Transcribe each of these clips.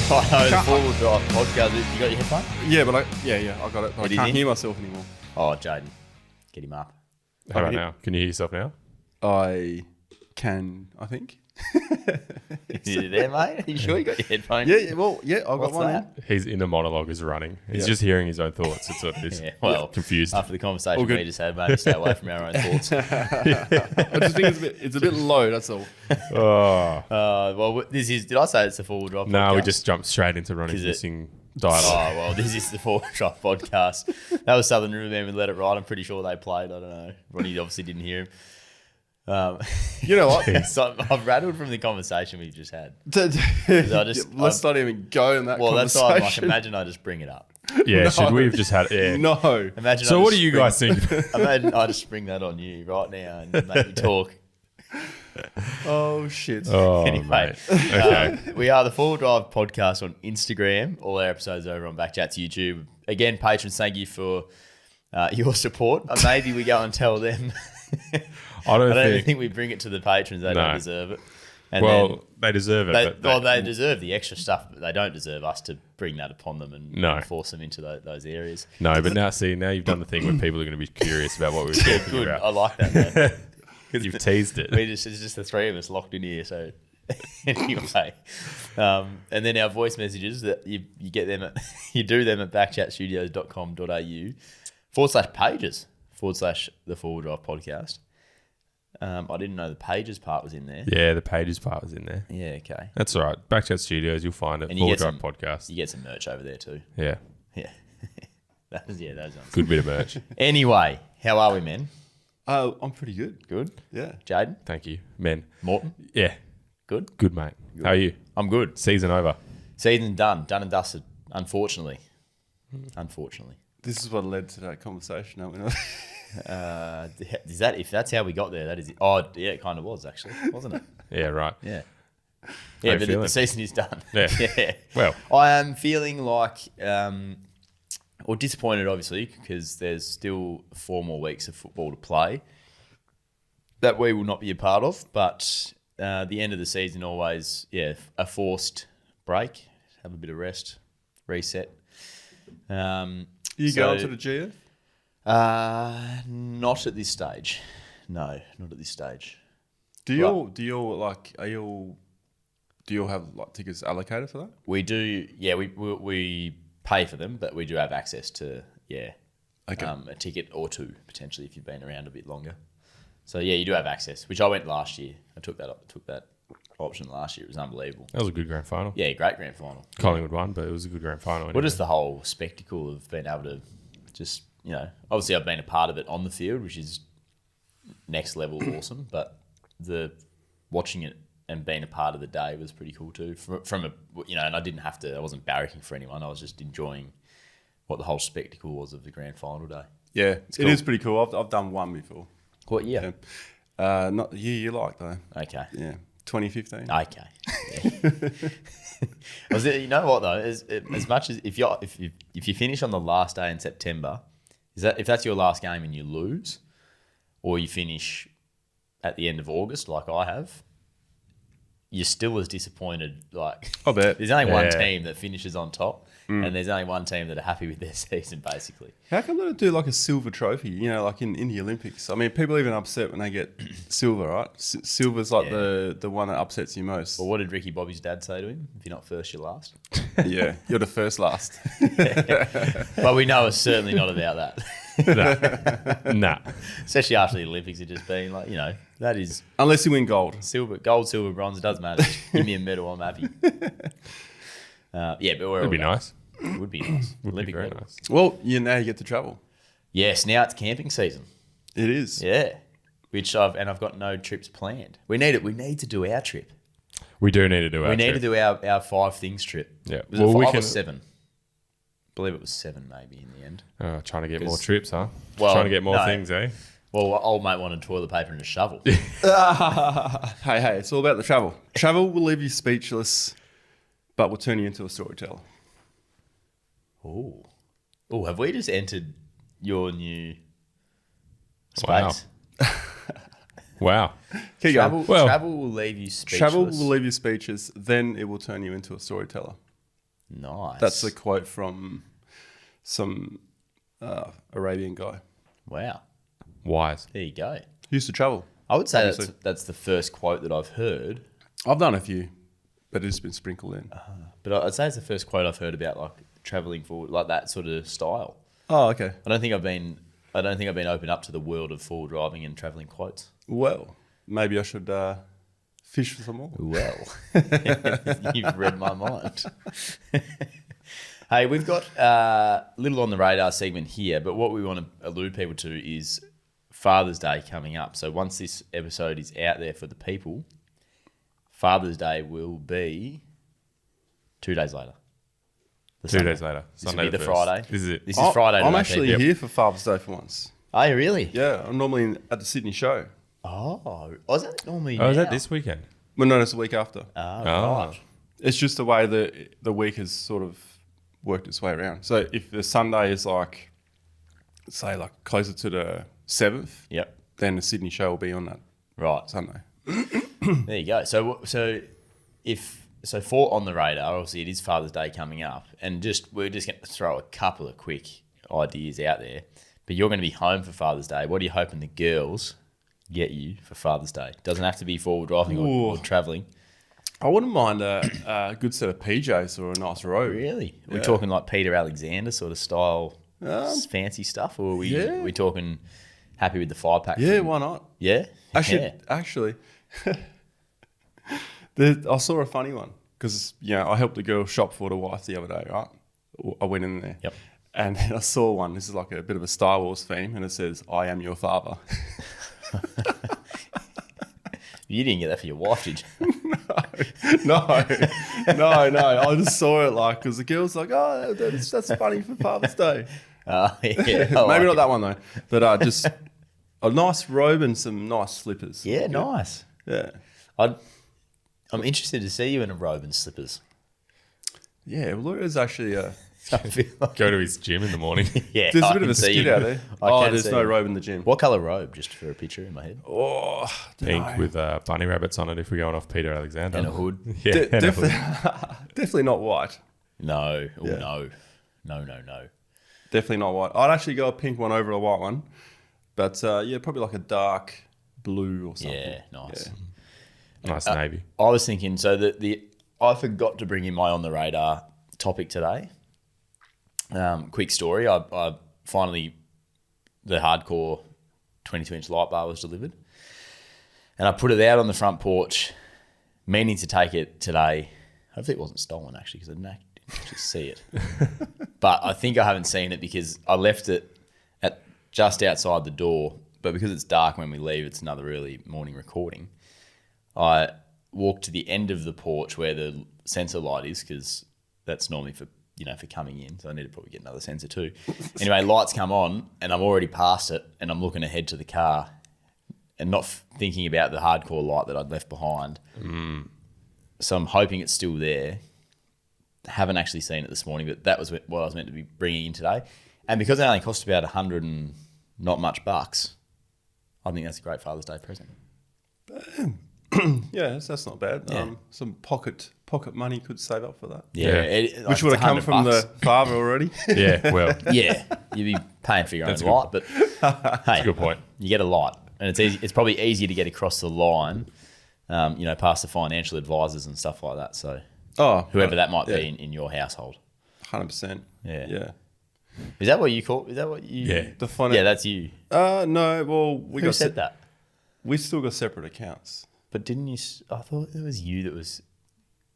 I know, the four-wheel drive podcast. You got your headphone? Yeah, but I got it. But I can't hear myself anymore. Oh, Jaden, get him up. How about now? Can you hear yourself now? I can, I think. You there, mate? Are you sure you got your headphone? Yeah, well, I got What's one. that? His inner monologue is running. He's just hearing his own thoughts. It's what it is. Yeah, well, confused. After the conversation we just had, maybe stay away from our own thoughts. I just think it's a bit low, that's all. Oh. Well, this is. Did I say it's the four-wheel drive podcast? No, we just jumped straight into Ronny's missing dialogue. Oh, well, this is the four-wheel drive podcast. That was Southern Riverman with Let It Ride. I'm pretty sure they played. I don't know. Ronny obviously didn't hear him. You know what? So I've rattled from the conversation we've just had. Let's not even go in that Well, that's conversation. why I'm like, imagine I just bring it up. Yeah, No. should we have just had it? Yeah. No. Imagine. So what do you guys think? Imagine I just spring that on you right now and make me talk. Oh, shit. Oh, Anyway, mate. Okay. we are the Four Drive Podcast on Instagram. All our episodes over on BackChat's YouTube. Again, patrons, thank you for your support. Maybe we go and tell them. I don't think we bring it to the patrons. They don't deserve it. And well, they deserve it. they deserve the extra stuff, but they don't deserve us to bring that upon them and force them into those areas. No, but now you've done the thing where people are going to be curious about what we were talking Good. about. I like that, man. You've teased it. It's just the three of us locked in here. So anyway, and then our voice messages that you get them you do them at backchatstudios.com.au/pages/the Four-Wheel Drive Podcast. I didn't know the pages part was in there. Yeah, the pages part was in there. Yeah, okay. That's all right. BackChat Studios, you'll find it. And Four Drive Podcast. You get some merch over there too. Yeah. Yeah. Those ones. Good bit of merch. Anyway, how are we, men? I'm pretty good. Good? Yeah. Jaden? Thank you. Men. Morton? Yeah. Good? Good, mate. How are you? I'm good. Season over. Season done. Done and dusted. Unfortunately. This is what led to that conversation, aren't we not? Is that if that's how we got there? That is. Oh, yeah, it kind of was actually, wasn't it? Yeah, right. Yeah. How Yeah, you but feeling? the season is done. Yeah. Yeah. Well. I am feeling like, or disappointed, obviously, because there's still 4 more weeks of football to play that we will not be a part of. But the end of the season always, a forced break, have a bit of rest, reset. You going to the GF? Not at this stage. No, not at this stage. Do you all have like tickets allocated for that? We do. Yeah, we pay for them, but we do have access to a ticket or two potentially if you've been around a bit longer. So yeah, you do have access. Which I went last year. I took that option last year. It was unbelievable. That was a good grand final. Yeah, great grand final. Collingwood won, but it was a good grand final. Anyway. Well, just the whole spectacle of being able to just, obviously I've been a part of it on the field, which is next level awesome, but the watching it and being a part of the day was pretty cool too. And I wasn't barracking for anyone. I was just enjoying what the whole spectacle was of the grand final day. Yeah, It's cool. It is pretty cool. I've done one before. What year? Not the year you like though. Okay. Yeah, 2015. Okay. Yeah. You know what though? As much as if you finish on the last day in September, if that's your last game and you lose, or you finish at the end of August like I have, you're still as disappointed. Like I bet. there's only one team that finishes on top, and there's only one team that are happy with their season basically. How come they don't do like a silver trophy? Like in the Olympics. I mean, people even upset when they get silver, right? Silver's like the one that upsets you most. Well, what did Ricky Bobby's dad say to him? If you're not first, you're last. Yeah, you're the first last. But we know it's certainly not about that. Nah. Especially after the Olympics, it just being like, that is Unless you win gold. gold, silver, bronze. It doesn't matter. Just give me a medal, I'm happy. But It'd be nice. It would be nice. Would be Olympic very medal. nice. Well, now you get to travel. Yes, now it's camping season. It is. Yeah, I've got no trips planned. We need it. We need to do our trip. We do need to do our We need trip. to do our 5 things trip. Yeah. Was it 5 or 7? I believe it was 7 maybe in the end. Trying to get more trips, huh? Well, Trying to get more no. things, eh? Well, old mate wanted toilet paper and a shovel. Hey, it's all about the travel. Travel will leave you speechless, but will turn you into a storyteller. Oh, have we just entered your new Wow. space? Wow. Keep Travel, going. travel will leave you speechless. Travel will leave you speechless, then it will turn you into a storyteller. Nice. That's a quote from some Arabian guy. Wow. Wise. There you go. He used to travel. I would say Obviously. that's the first quote that I've heard. I've done a few, but it's been sprinkled in. But I'd say it's the first quote I've heard about like traveling forward, like that sort of style. Oh, okay. I don't think I've been opened up to the world of forward driving and traveling quotes. Well, maybe I should fish for some more. Well, you've read my mind. Hey, we've got a little on the radar segment here, but what we want to allude people to is Father's Day coming up. So once this episode is out there for the people, Father's Day will be 2 days later. 2 days later. This will Sunday be the 1st. Friday. This is it. This is Friday. I'm today, actually people. here for Father's Day for once. Are you really? Yeah, I'm normally at the Sydney show. Oh, is that normally Oh, is now? that this weekend? Well, no, it's the week after. Oh, Oh. right. It's just the way that the week has sort of worked its way around. So if the Sunday is like, say, like closer to the 7th, Yep. then the Sydney show will be on that Right. Sunday. There you go. So for on the radar, obviously it is Father's Day coming up, and we're just going to throw a couple of quick ideas out there. But you're going to be home for Father's Day. What are you hoping the girls get you for Father's Day? Doesn't have to be forward driving or Ooh. traveling. I wouldn't mind a good set of PJs or a nice robe. Really? We're Yeah. talking like Peter Alexander sort of style, fancy stuff, or yeah. we talking happy with the 5-pack? Yeah, why not? Yeah. Actually, I saw a funny one because I helped a girl shop for the wife the other day. Right, I went in there. Yep. And then I saw one. This is like a bit of a Star Wars theme, and it says, "I am your father." You didn't get that for your wife, did you? No. I just saw it like because the girl's like, "Oh, that's funny for Father's Day." Yeah. Maybe not that one though, but just a nice robe and some nice slippers. Yeah, nice. Yeah. I'm interested to see you in a robe and slippers. Yeah. Well, there is actually I feel like, Go to his gym in the morning. yeah, there's I a bit of can a see skid you. out there. I can There's see no you. robe in the gym. What colour robe? Just for a picture in my head. Oh, Pink with bunny rabbits on it if we're going off Peter Alexander. And a hood. Yeah, and a definitely, hood. definitely not white. No. Oh, Yeah. No. Definitely not white. I'd actually go a pink one over a white one, but probably like a dark blue or something. Yeah, nice. Nice navy. I was thinking, so I forgot to bring in my on the radar topic today. Quick story. I finally, the hardcore 22-inch light bar was delivered, and I put it out on the front porch, meaning to take it today. Hopefully it wasn't stolen actually, because I didn't actually see it. But I think I haven't seen it because I left it at just outside the door. But because it's dark when we leave, it's another early morning recording. I walked to the end of the porch where the sensor light is, because that's normally for coming in. So I need to probably get another sensor too. Anyway, lights come on and I'm already past it and I'm looking ahead to the car and not thinking about the hardcore light that I'd left behind. So I'm hoping it's still there. Haven't actually seen it this morning, but that was what I was meant to be bringing in today. And because it only cost about 100 and not much bucks, I think that's a great Father's Day present. Yeah, that's not bad. Yeah. Some pocket money could save up for that. Yeah. Which would have come from the father already. Yeah, well, Yeah, you'd be paying for your own That's light, but hey, good point. you get a light, and it's easy. It's probably easier to get across the line, past the financial advisors and stuff like that. So whoever that might be in your household. 100%. Yeah. Is that what you call? Is that what you? Yeah. The fun. Yeah, that's you. No. Well, Who said that? We still got separate accounts. But didn't you? I thought it was you that was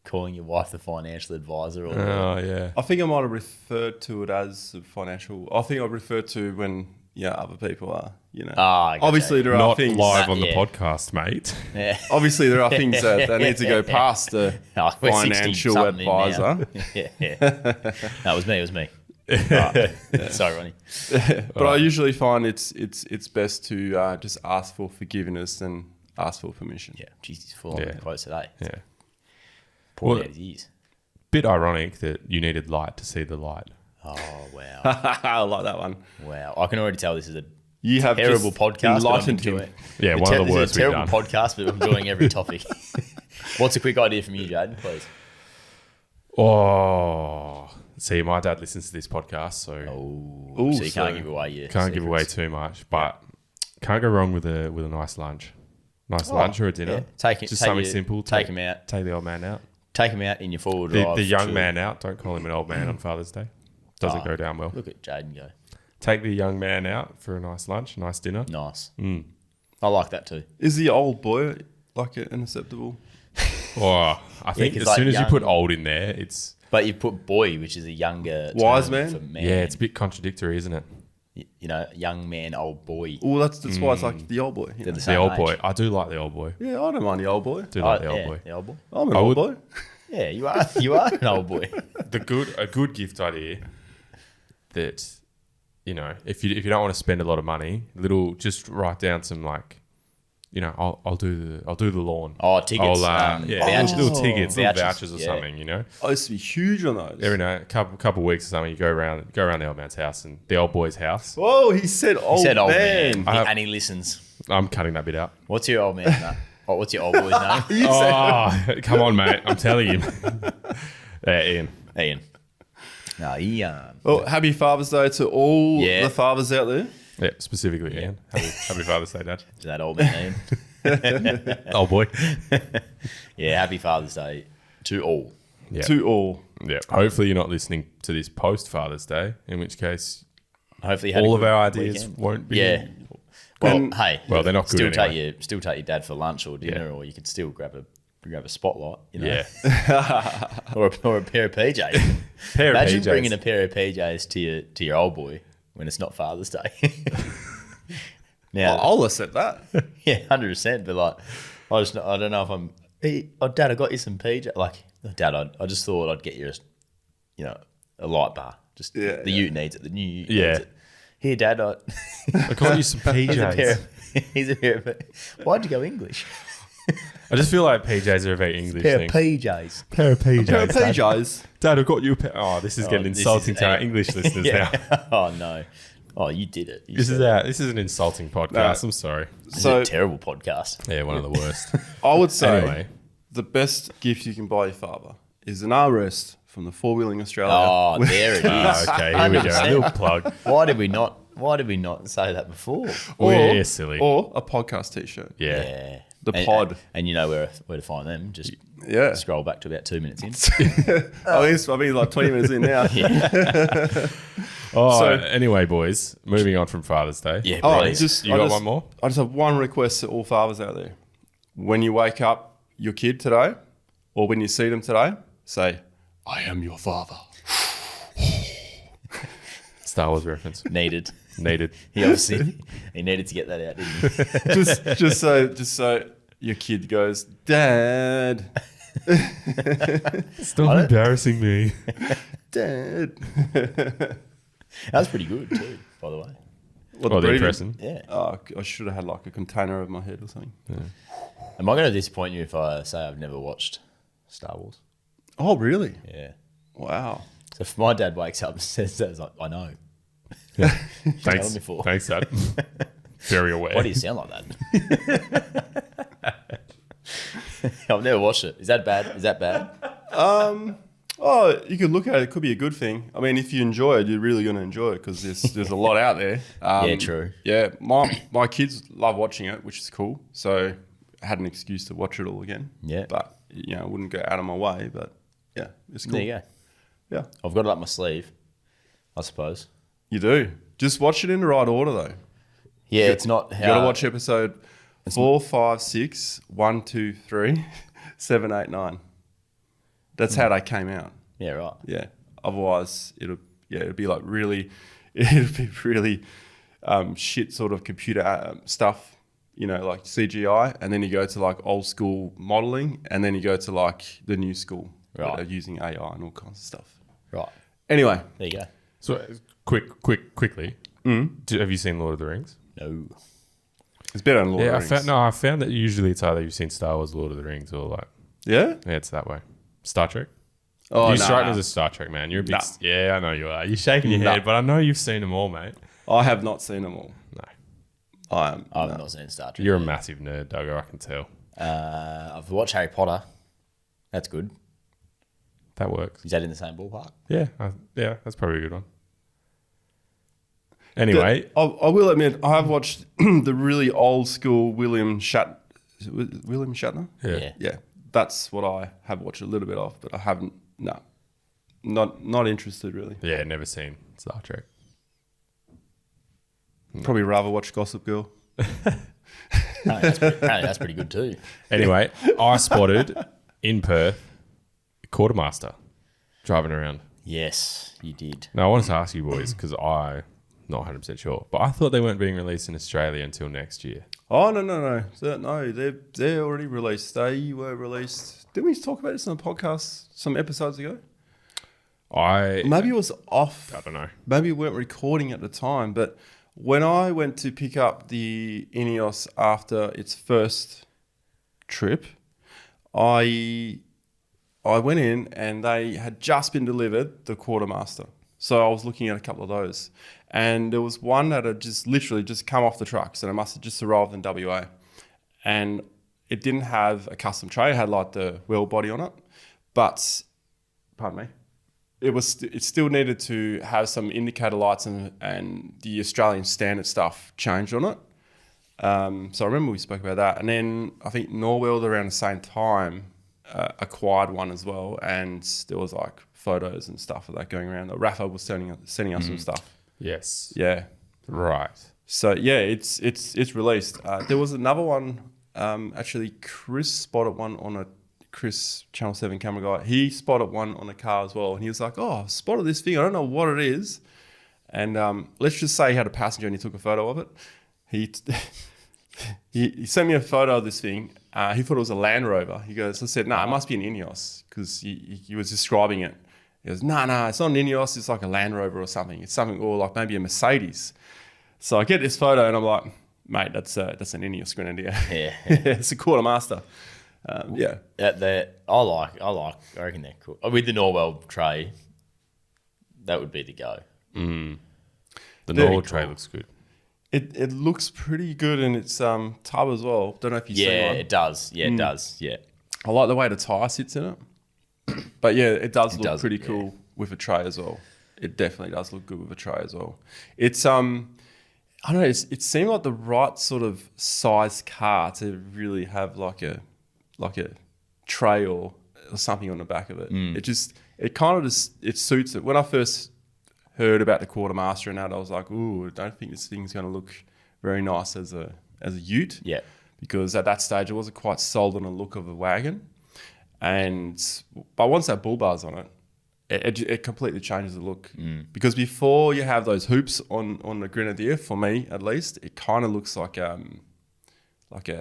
calling your wife the financial advisor. Or Oh, yeah. I think I might have referred to it as a financial. I think I referred to when other people are. I gotcha. Obviously there are Not things. live on the Yeah. podcast, mate. Yeah. Obviously there are things that need to go past the Oh, we're financial 60-something in now. advisor. yeah. No, it was me. Sorry, Ronnie. But I usually find it's best to just ask for forgiveness than ask for permission. Yeah, jeez, he's full on Yeah. quotes today. Yeah. Poor Well- out his ears. Bit ironic that you needed light to see the light. Oh, wow. I like that one. Wow. I can already tell this is a You have terrible just podcast. but I'm enlightened him. enjoying- Yeah, one of the worst This is a we've terrible done. podcast, but I'm enjoying every topic. What's a quick idea from you, Jaden, please? Oh, see, my dad listens to this podcast, so Ooh, So you can't give away your can't give away secrets. too much, but can't go wrong with a nice lunch. Lunch or a dinner. Yeah. Take it. Just take something your- simple. Take him out. Take the old man out. Take him out in your forward drive. The young to- man out. Don't call him an old man on Father's Day. Doesn't go down well. Look at Jaden go. Take the young man out for a nice lunch, nice dinner. Nice. Mm. I like that too. Is the old boy like an acceptable? Oh, I think 'cause as like soon as you young- put old in there, it's But you put boy, which is a younger Wise term man? for man. yeah, it's a bit contradictory, isn't it? You know, young man, old boy. Well, that's why it's like the old boy. you They're know? the The old age. boy. I do like the old boy. Yeah, I don't mind the old boy. Do like Oh, the old yeah, boy. The old boy. I'm an I old would- boy. Yeah, you are. You are an old boy. A good gift idea that, you know, if you don't want to spend a lot of money, just write down some like, you know, I'll do the lawn. Oh, tickets. Vouchers. little tickets, little Vouchers, vouchers or yeah. something. You know, I used to be huge on those. every night, couple of weeks or something, you go around the old man's house and the old boy's house. Whoa, he said old, He said old man. man, and he listens. I'm cutting that bit out. What's your old man's name? Oh, what's your old boy's name? You said, Oh, come on, mate! I'm telling you, Ian. Ian. No, Ian. well, happy Father's Day to all Yeah. the fathers out there. Yeah, specifically Ian. Happy Father's Day, Dad. Is that old man Ian? Oh boy. Yeah, happy Father's Day to all. Yeah. To all. Yeah. Hopefully you're not listening to this post Father's Day, in which case Hopefully, you had all a of good our ideas weekend. won't be. Yeah. Well, And- hey. Well, they're not good still anyway. Still take your dad for lunch or dinner, or you could still grab a spotlight. You know? Yeah. or a pair of PJs. Pair of Imagine PJs. bringing a pair of PJs to your old boy when it's not Father's Day. Now, I'll accept that. yeah, 100%. But like, I don't know if I'm. Hey, oh, Dad, I got you some PJ. Like, Dad, I just thought I'd get you a light bar. Just Yeah, the Ute needs it. The new Ute Yeah. needs it. Here, Dad, I got you some PJs. he's a pair of. Why'd you go English? I just feel like PJs are a very English Pair thing. of PJs. Pair of PJs. Pair of PJs. Dad, I got you a pair. Oh, this is getting this insulting is- to our English listeners Yeah. now. Oh no. Oh, you did it. You This said is an insulting podcast. No. I'm sorry. This is So- a terrible podcast. Yeah, one of the worst. I would say Anyway. the best gift you can buy your father is an armrest from the Four Wheeling Australia. Oh, there it is. Okay, here we go. A 100%. little plug. Why did we not say that before? We're silly. Or a podcast t-shirt. Yeah. Yeah. The And- pod. And you know where to find them. Just Yeah. scroll back to about 2 minutes in. I mean, like 20 minutes in now. Oh, So- anyway, boys, moving on from Father's Day. Yeah, Oh, please. You got one more? I just have one request to all fathers out there. When you wake up your kid today, or when you see them today, say, I am your father. Star Wars reference. Needed. Needed. He obviously he needed to get that out, didn't he? just so your kid goes, Dad, Stop embarrassing me. Dad. That was pretty good too, by the way. What, Oh, the breeding? impression. Yeah. Oh, I should have had like a container over my head or something. Am I going to disappoint you if I say I've never watched Star Wars? Oh, really? Yeah. Wow. So if my dad wakes up and says that, it's like, I know. Thanks. telling me for. Thanks, Dad. Very aware. Why do you sound like that? I've never watched it. Is that bad? Is that bad? Oh, you could look at it. It could be a good thing. I mean, if you enjoy it, you're really going to enjoy it because there's a lot out there. Yeah, true. Yeah, my kids love watching it, which is cool. So I had an excuse to watch it all again. Yeah. But, I wouldn't go out of my way. But, yeah, it's cool. There you go. Yeah, I've got it up my sleeve, I suppose. you do. Just watch it in the right order, though. Yeah, it's not You how... got to watch episode 4, 5, 6, 1, 2, 3, 7, 8, 9. That's how they came out. Yeah, right. Yeah. Otherwise, it'll be like really, it'll be really shit sort of computer stuff, like CGI. And then you go to like old school modeling, and then you go to like the new school, Right. that are using AI and all kinds of stuff. Right. Anyway, There you go. So, quickly. Have you seen Lord of the Rings? No. it's better than Lord Yeah, of the Rings. I found that usually it's either you've seen Star Wars, Lord of the Rings, or like Yeah. it's that way. Star Trek. Oh, you no, strike me no. as a Star Trek man. You're a big. Nah. Yeah, I know you are. You're shaking your Nah. head, but I know you've seen them all, mate. I have not seen them all. No, I am. I've not seen Star Trek. you're a yet. massive nerd, Duggar. I can tell. I've watched Harry Potter. That's good. That works. Is that in the same ballpark? Yeah, that's probably a good one. Anyway, I will admit, I have watched the really old school William Shatner. yeah. Yeah, that's what I have watched a little bit of, but I haven't. No, not interested really. Yeah, never seen Star Trek. Probably rather watch Gossip Girl. Apparently that's pretty good too. Anyway, I spotted in Perth a Quartermaster driving around. Yes, you did. Now, I wanted to ask you boys because I'm not 100% sure, but I thought they weren't being released in Australia until next year. Oh no! They're already released. They were released. Didn't we talk about this on the podcast some episodes ago? Maybe it was off. I don't know. Maybe we weren't recording at the time, but when I went to pick up the Ineos after its first trip, I went in and they had just been delivered the Quartermaster. So I was looking at a couple of those. And there was one that had just literally just come off the trucks and it must have just arrived in WA. And it didn't have a custom tray. It had like the wheel body on it. But, pardon me, it still needed to have some indicator lights and the Australian standard stuff changed on it. So I remember we spoke about that. And then I think Norweld around the same time acquired one as well. And there was like photos and stuff of that going around. Rafa was sending us some stuff. Yes. Yeah. Right. So yeah, it's released. There was another one. Actually, Chris spotted one on Chris Channel 7 camera guy. He spotted one on a car as well, and he was like, "Oh, I've spotted this thing. I don't know what it is." And let's just say he had a passenger and he took a photo of it. He sent me a photo of this thing. He thought it was a Land Rover. I said, "No, it must be an Ineos," because he was describing it. He goes, no, it's not an Ineos. It's like a Land Rover or something. It's something, or like maybe a Mercedes. So I get this photo and I'm like, mate, that's an Ineos Grenadier. Yeah. It's a Quartermaster. Yeah. I reckon they're cool. With the Norwell tray, that would be the go. The Very Norwell cool. tray looks good. It looks pretty good in its tub as well. Don't know if you see Yeah, one. it does. Yeah, it does. Yeah. I like the way the tyre sits in it. But yeah, it does look pretty cool with a tray as well. It definitely does look good with a tray as well. It's I don't know. It seemed like the right sort of size car to really have like a tray or something on the back of it. It kind of it suits it. When I first heard about the Quartermaster and that, I was like, ooh, I don't think this thing's going to look very nice as a ute. Yeah. Because at that stage, I wasn't quite sold on the look of a wagon. But once that bull bar's on it, it completely changes the look. Because before you have those hoops on the Grenadier, for me at least, it kind of looks like a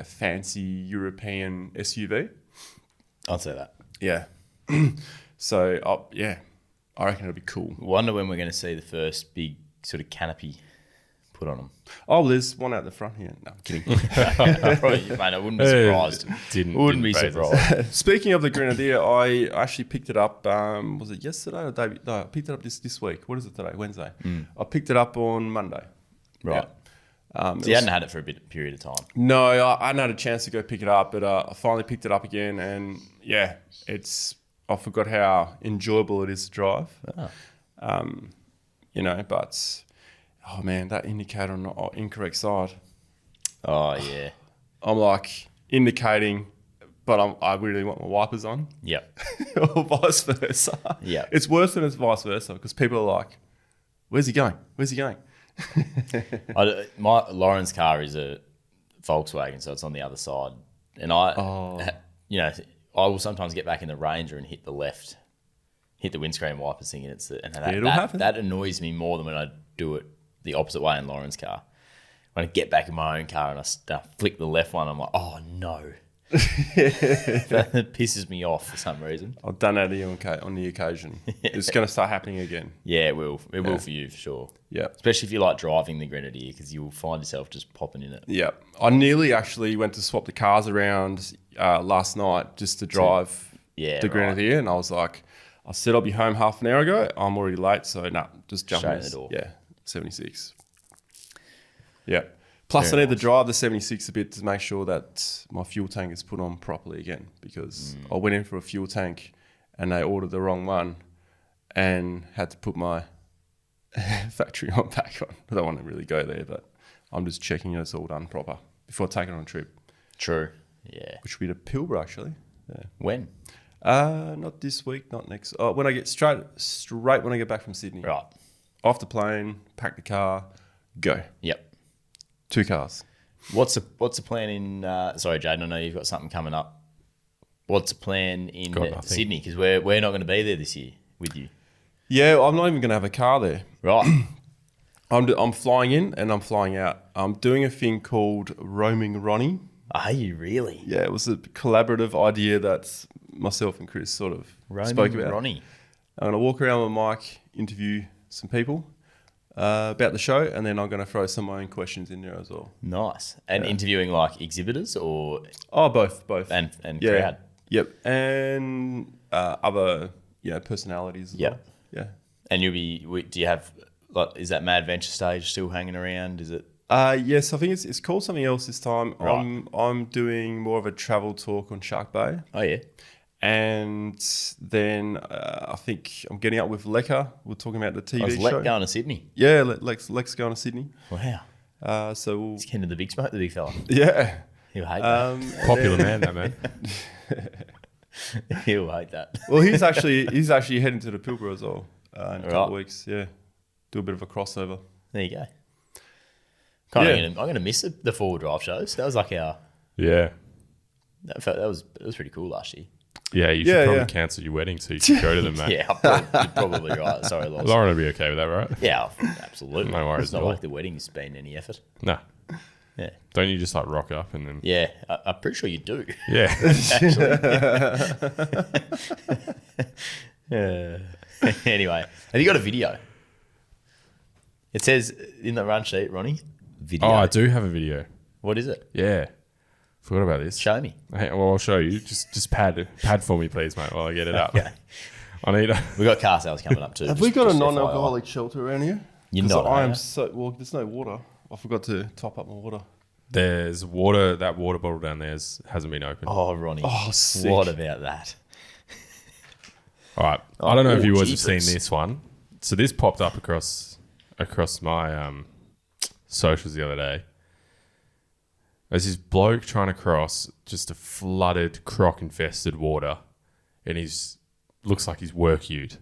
fancy European SUV. I'd say that. Yeah. So I reckon it'll be cool. Wonder when we're going to see the first big sort of canopy put on them. Oh, there's one out the front here. No, I'm kidding. Probably, mate, I wouldn't be surprised. Didn't be phase us. surprised. Speaking of the Grenadier, I actually picked it up. Was it yesterday or day? No, I picked it up this week. What is it today? Wednesday. I picked it up on Monday. Right. Yeah. So you hadn't had it for a period of time. No, I hadn't had a chance to go pick it up, but I finally picked it up again, and yeah, I forgot how enjoyable it is to drive. But oh man, that indicator on the incorrect side. Oh, yeah. I'm like indicating, but I really want my wipers on. Yep. Or vice versa. Yeah. It's worse than it's vice versa because people are like, where's he going? Where's he going? Lauren's car is a Volkswagen, so it's on the other side. And I will sometimes get back in the Ranger and hit the windscreen wipers thing, and It'll happen. that annoys me more than when I do it the opposite way in Lauren's car. When I get back in my own car and I flick the left one, I'm like, oh no. That pisses me off for some reason. I've done that on the occasion. It's going to start happening again. Yeah, it will. It will for you, for sure. Yeah. Especially if you like driving the Grenadier, because you will find yourself just popping in it. Yeah. I nearly actually went to swap the cars around last night just to drive the Grenadier. And I was like, I said I'll be home half an hour ago. I'm already late. So, just jump Straight in in the door. Yeah. 76. Yeah. Plus, I need to drive the 76 a bit to make sure that my fuel tank is put on properly again, because I went in for a fuel tank and they ordered the wrong one, and had to put my factory one back on. I don't want to really go there, but I'm just checking it's all done proper before taking on a trip, True. Yeah. which will be to Pilbara actually. Yeah. When? Not this week, not next. Oh, when I get straight when I get back from Sydney. Right. Off the plane, pack the car, go. Yep. 2 cars. What's the plan in? Sorry, Jaden. I know you've got something coming up. What's the plan in Got nothing. Sydney? Because we're not going to be there this year with you. Yeah, I'm not even going to have a car there. Right. I'm flying in and I'm flying out. I'm doing a thing called Roaming Ronny. Are you really? Yeah, it was a collaborative idea that myself and Chris sort of spoke about. Ronny. I'm going to walk around with Mike, interview some people about the show, and then I'm going to throw some of my own questions in there as well. Nice. And interviewing like exhibitors or Oh, both. and Yeah. crowd. Yep. And other personalities as Yep. well. Yeah. And do you have like, is that Mad Venture stage still hanging around? Is it? Yes, I think it's called something else this time. Right. I'm doing more of a travel talk on Shark Bay. Oh yeah. And then I think I'm getting up with Lekka. We're talking about the TV Was show. Lek going to Sydney? Yeah, Lex going to Sydney. Wow. So we'll, He's keen to the big smoke, the big fella. yeah. He'll hate that. Popular man, that man. He'll hate that. Well, he's actually heading to the Pilbara as well in a couple of Right. weeks. Yeah, do a bit of a crossover. There you go. Kind Yeah. of. I'm going to miss the 4-wheel drive shows. That was like our. Yeah. That was pretty cool last year. Yeah, you should probably cancel your wedding so you can go to them, mate. Yeah, you're probably right. Sorry, Loz. Lauren would be okay with that, right? Yeah, absolutely. No worries It's not at all. like the wedding's been any effort. No. Yeah. Don't you just like rock up and then... Yeah, I'm pretty sure you do. Yeah. Anyway, have you got a video? It says in the run sheet, Ronnie, video. Oh, I do have a video. What is it? Yeah. Forgot about this. Show me. Hey, well, I'll show you. Just pad for me, please, mate, while I get it up. Okay. I need We got car sales coming up too. Have just- we got a just non-alcoholic shelter around here? You're 'Cause not, I are am you? so well. There's no water. I forgot to top up my water. There's water. That water bottle down there hasn't been opened. Oh, Ronnie. Oh, sick. What about that? All right. I don't know if you guys have jeepers. seen this one. So this popped up across my socials the other day. There's this bloke trying to cross just a flooded, croc-infested water, and looks like he's work ute.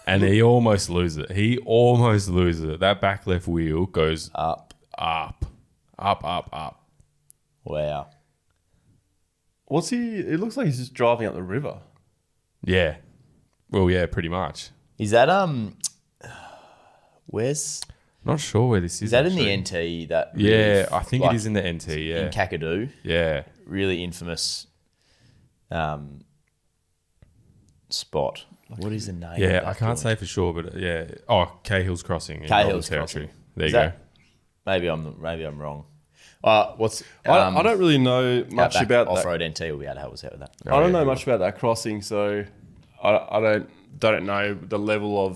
And he almost loses it. That back left wheel goes Up. up. Wow. What's he? It looks like he's just driving up the river. Yeah. Well, yeah, pretty much. Is that where's Not sure where this is. is that actually. in the NT? That Yeah, I think like, it is in the NT. Yeah. in Kakadu. Yeah. Really infamous spot. What is the name? Yeah, of that I can't joint? say for sure, but yeah. Oh, Cahill's Crossing in Cahill's Northern Territory. Crossing. There Is you that- Maybe I'm wrong. What's I don't really know much Outback about that. off-road NT will be able to help us out with that. go. I don't know much about that crossing, so I don't know the level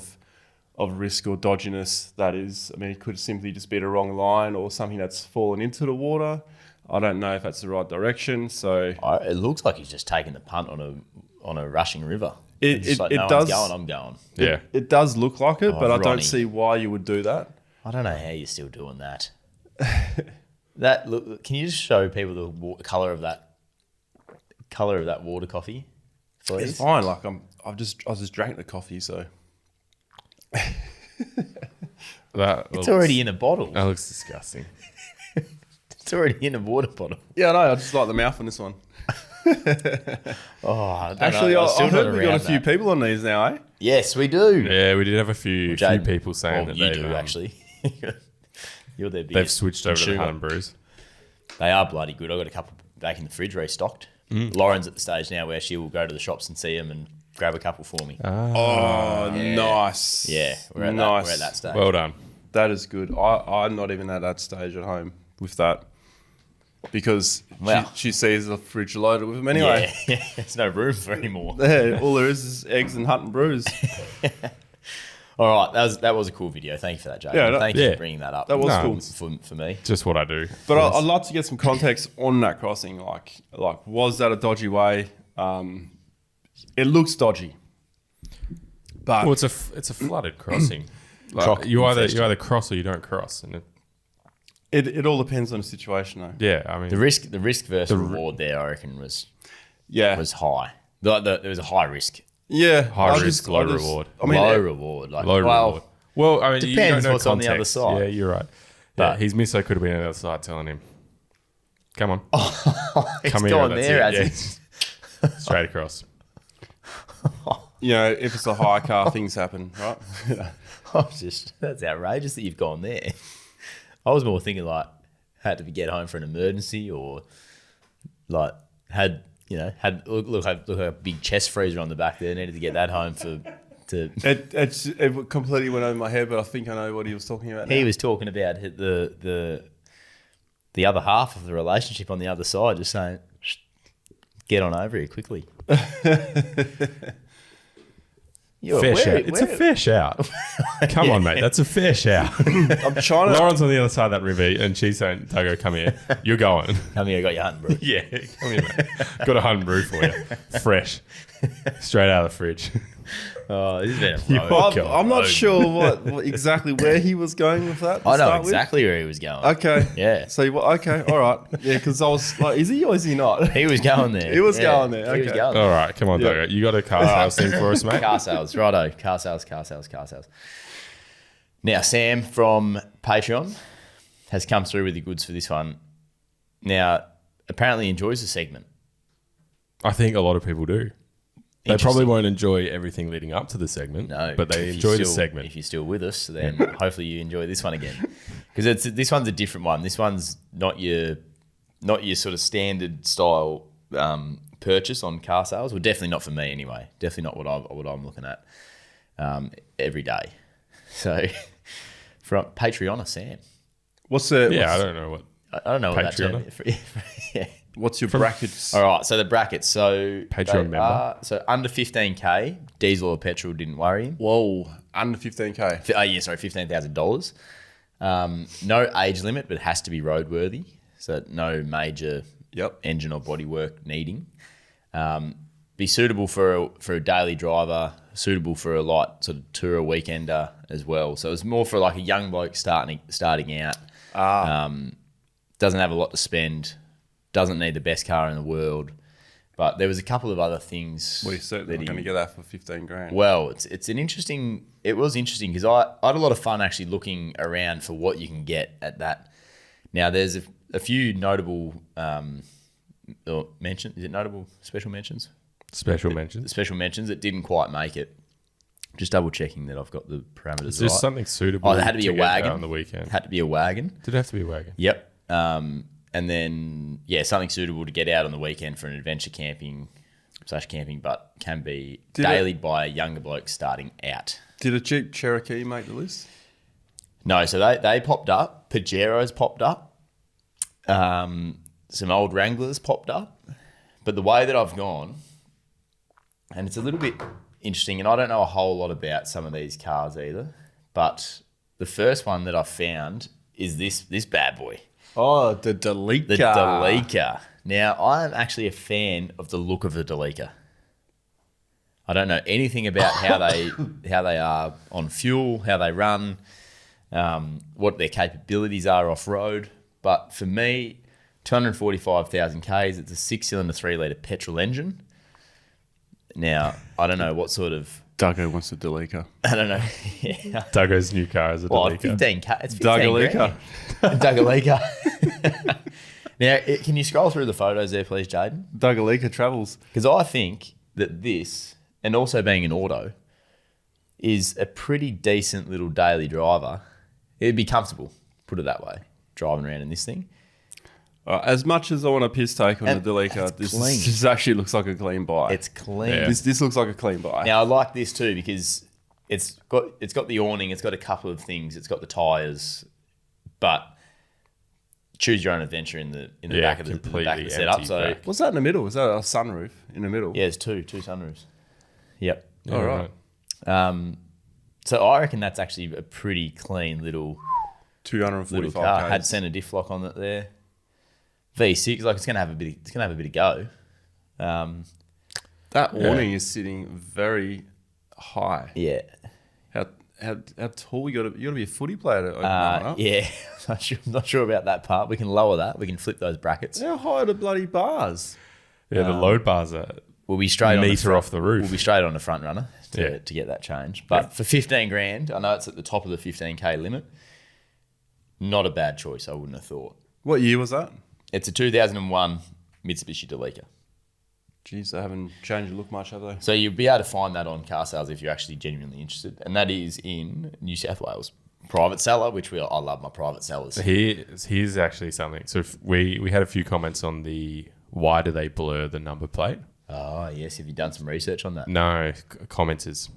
of risk or dodginess that is. I mean, it could simply just be the wrong line or something that's fallen into the water. I don't know if that's the right direction. So It looks like he's just taking the punt on a rushing river. It- It's just it no does- one's going, I'm going. Yeah. it does look like it, but I Ronnie. don't see why you would do that. I don't know how you're still doing that. That look. Can you just show people the color of that water coffee, please? It's fine. Like I just drank the coffee, so It's already in a bottle. That looks disgusting. It's already in a water bottle. yeah, no, I just like the mouth on this one. Oh, I don't Actually, know. I'm I still heard not we got a around few that. people on these now, eh? Yes, we do. Yeah, we did have a few Jaden- people saying well, that you do they've, actually. You're their biggest. they've switched over to the consumer. Hunt and Brews. They are bloody good. I've got a couple back in the fridge restocked. Lauren's at the stage now where she will go to the shops and see them and grab a couple for me. Oh, nice. Yeah, we're at that stage. Well done. That is good. I'm not even at that stage at home with that because Wow. she sees the fridge loaded with them anyway. Yeah, there's no room for any more. Yeah, all there is eggs and Hunt and Brews. All right, that was a cool video. Thank you for that, Jay. Yeah, Thank you yeah. for bringing that up. That was No. cool. for me. Just what I do. But I'd like to get some context on that crossing. Like was that a dodgy way? It looks dodgy. But Well, it's a flooded crossing. Croc you infested. either cross or you don't cross, and it all depends on the situation, though. yeah, I mean The risk versus reward there, I reckon, was high. There was a high risk, Yeah. high risk, low reward. I mean, low reward. Like, Low well, reward. Well, I mean, you depends don't know what's on the other context. side. Yeah, you're right. But- But his misso could have been on the other side telling him, "Come on, it's come here." gone that's there, it. has Yeah. it? Straight across. you know, if it's a hire car, things happen, right? That's outrageous that you've gone there. I was more thinking like had to get home for an emergency, or like had look like a big chest freezer on the back there. Needed to get that home to. It completely went over my head, but I think I know what he was talking about. He now. was talking about the other half of the relationship on the other side, just saying, get on over here quickly. Fair shout. It's a fair shout. Come on, mate. That's a fair shout. I'm trying to. Lauren's on the other side of that river, and she's saying, "Togo, come here. You're going." Come here, I got your hunting brew. Yeah, come here, mate. Got a hunting brew for you, fresh, straight out of the fridge. Oh, this has been a You're road. welcome. I'm not sure what exactly where he was going with that. to I know start with. exactly where he was going. Okay. Yeah. So okay, all right. Yeah, because I was like, is he or is he not? He was going there. He was going there, He was okay. going there. All right, come on, Yeah. Togo. You got a car sales thing for us, mate? Car sales, righto. Car sales. Now, Sam from Patreon has come through with the goods for this one. Now, apparently enjoys the segment. I think a lot of people do. They probably won't enjoy everything leading up to the segment, No, but they if enjoy you're the still- segment. If you're still with us, then hopefully you enjoy this one again, because this one's a different one. This one's not your sort of standard style purchase on car sales. Well, definitely not for me anyway. Definitely not what I'm looking at every day. So from Patreon, Sam. What's the? Yeah, I don't know what. I don't know what that Patreon? term. Yeah. What's your brackets? All right, so the brackets. So Patreon they member. are- so under 15K, diesel or petrol didn't worry him. Whoa, under 15K. $15,000. No age limit, but it has to be roadworthy. So no major Yep. engine or bodywork needing. Be suitable for a daily driver, suitable for a light sort of tour weekender as well. So it's more for like a young bloke starting out. Doesn't have a lot to spend. Doesn't need the best car in the world. But there was a couple of other things. Well, you're certainly not going to get that for 15 grand. Well, it was interesting because I had a lot of fun actually looking around for what you can get at that. Now there's a few notable mentions. Is it notable special mentions? Special mentions. Special mentions that didn't quite make it. Just double checking that I've got the parameters Is there right. something suitable? Oh, there had to be a get out wagon on the weekend. Had to be a wagon. Did it have to be a wagon? Yep. And then something suitable to get out on the weekend for an adventure camping, but can be daily by a younger bloke starting out. Did a Jeep Cherokee make the list? No, so they popped up. Pajeros popped up. Some old Wranglers popped up. But the way that I've gone, and it's a little bit interesting, and I don't know a whole lot about some of these cars either, but the first one that I found is this bad boy. Oh, the Delica. The Delica. Now, I'm actually a fan of the look of the Delica. I don't know anything about how they are on fuel, how they run, what their capabilities are off road. But for me, 245,000 Ks. It's a 6-cylinder 3-litre petrol engine. Now, I don't know what sort of. Duggo wants a Delica. I don't know. Yeah. Duggo's new car is a Well, Delica. 15K. It's 15 Dugalica. Dugalica. Now, can you scroll through the photos there, please, Jaden? Dugalica travels. Because I think that this, and also being an auto, is a pretty decent little daily driver. It'd be comfortable, put it that way, driving around in this thing. As much as I want a piss take on And the Delica, it's clean. this actually looks like a clean buy. It's clean. Yeah. This looks like a clean buy. Now, I like this too because it's got the awning, it's got a couple of things, it's got the tyres, but choose your own adventure in the back of the back of the setup. empty So back. What's that in the middle? Is that a sunroof in the middle? yeah, there's two sunroofs. Yep. Yeah, All right. So I reckon that's actually a pretty clean little 245 car. Ks. Had centre diff lock on it there. V6, like it's gonna have a bit of go. That awning is sitting very high. Yeah. How tall you got to be a footy player to open that one up? Yeah. I'm not sure about that part. We can lower that. We can flip those brackets. How high are the bloody bars? Yeah, the load bars are We'll be straight meter on off the roof. We'll be straight on the front runner Yeah. to get that change. But for 15 grand, I know it's at the top of the 15K limit. Not a bad choice, I wouldn't have thought. What year was that? It's a 2001 Mitsubishi Delica. Jeez, they haven't changed the look much, have they? So you'll be able to find that on car sales if you're actually genuinely interested. And that is in New South Wales. Private seller, which I love my private sellers. Here's actually something. So if we had a few comments on the why do they blur the number plate? Oh, yes. Have you done some research on that? No, commenters.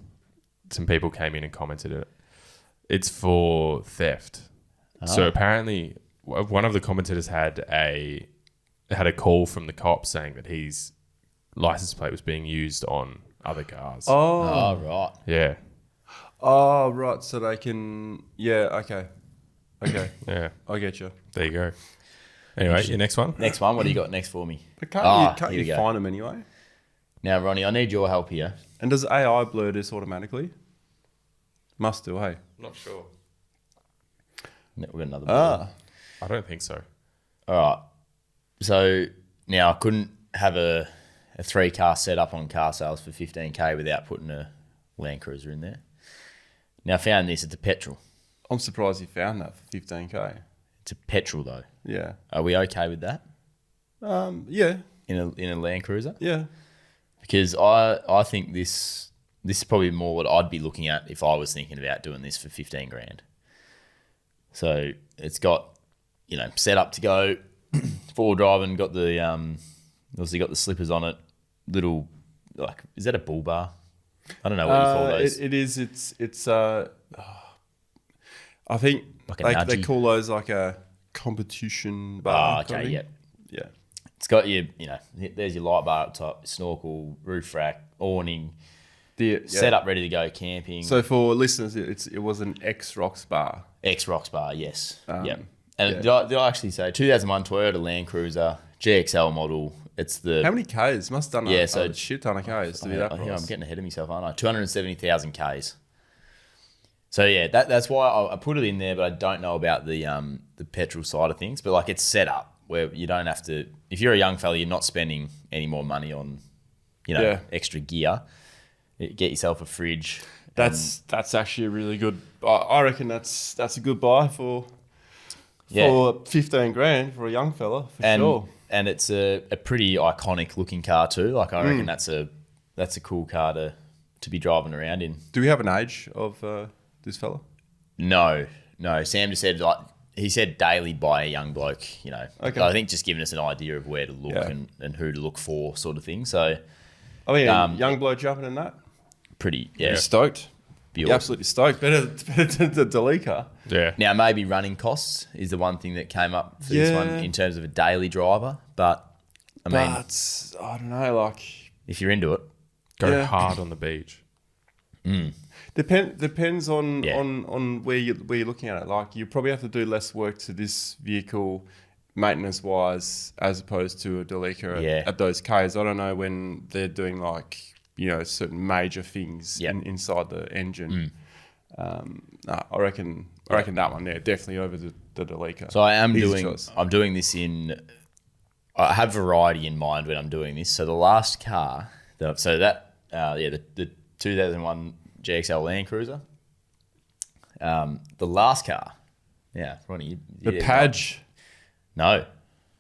Some people came in and commented it. It's for theft. So apparently, one of the commentators had a call from the cops saying that his license plate was being used on other cars. Oh, right. Yeah. Oh, right. So they can... Yeah, okay. Okay. Yeah. I get you. There you go. Anyway, your next one? Next one. What do you got next for me? But can't here you we go. find them anyway? Now, Ronnie, I need your help here. And does AI blur this automatically? Must do, hey? Not sure. We've got another one. I don't think so. All right. So now I couldn't have a 3-car setup on car sales for 15K without putting a Land Cruiser in there. Now I found this. It's a petrol. I'm surprised you found that for 15K. It's a petrol though. Yeah. Are we okay with that Yeah. in a Land Cruiser? Yeah. Because I think this is probably more what I'd be looking at if I was thinking about doing this for 15 grand. So it's got, set up to go, 4-wheel driving, got the obviously got the slippers on it, little, like, is that a bull bar? I don't know what you call those. It is. It's. I think Like a they nudgy? call those like a competition bar. Oh, okay, yeah. Yeah. It's got your, there's your light bar up top, snorkel, roof rack, awning, set up ready to go camping. So for listeners, it was an X-Rocks bar. X-Rocks bar, yes. Yep. yeah. And did I actually say 2001 Toyota Land Cruiser, GXL model. It's the... How many Ks? Must have done a shit ton of Ks to be that I'm price. getting ahead of myself, aren't I? 270,000 Ks. So yeah, that's why I put it in there, but I don't know about the petrol side of things. But like, it's set up where you don't have to. If you're a young fella, you're not spending any more money on, extra gear. Get yourself a fridge. That's actually a really good. I reckon that's a good buy for 15 grand for a young fella for sure. And it's a pretty iconic looking car too. Like, I reckon that's a cool car to be driving around in. Do we have an age of this fella? No. Sam just said, he said daily by a young bloke, Okay. I think just giving us an idea of where to look and who to look for, sort of thing. So, I mean, young bloke jumping in that. pretty, You're stoked. be You're awesome. absolutely stoked. Better than the Delica. Yeah. Now, maybe running costs is the one thing that came up for this one in terms of a daily driver. But, I mean, I don't know, like... if you're into it, Go hard on the beach. Depends on Yeah. on where you're looking at it. Like, you probably have to do less work to this vehicle maintenance wise as opposed to a Delica at those Ks. I don't know when they're doing like, certain major things inside the engine. I reckon that one there definitely over the Delica. So I am Easy choice. I'm doing this I have variety in mind when I'm doing this. So the last car, the 2001 GXL Land Cruiser. The last car, Ronnie, The Padge. No.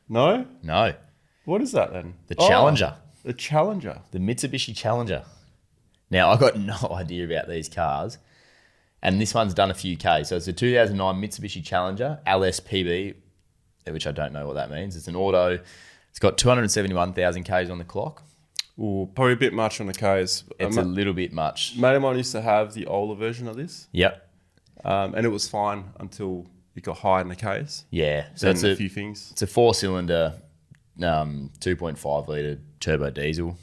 What is that then? The Challenger. The Challenger. The Mitsubishi Challenger. Now, I got no idea about these cars, and this one's done a few Ks. So it's a 2009 Mitsubishi Challenger LSPB, which I don't know what that means. It's an auto. It's got 271,000 Ks on the clock. Ooh, probably a bit much on the Ks. It's a little bit much. Mate of mine used to have the older version of this, Yep. and it was fine until it got high in the Ks. Yeah. So Then it's a few things. It's a 4-cylinder, 2.5 litre turbo diesel,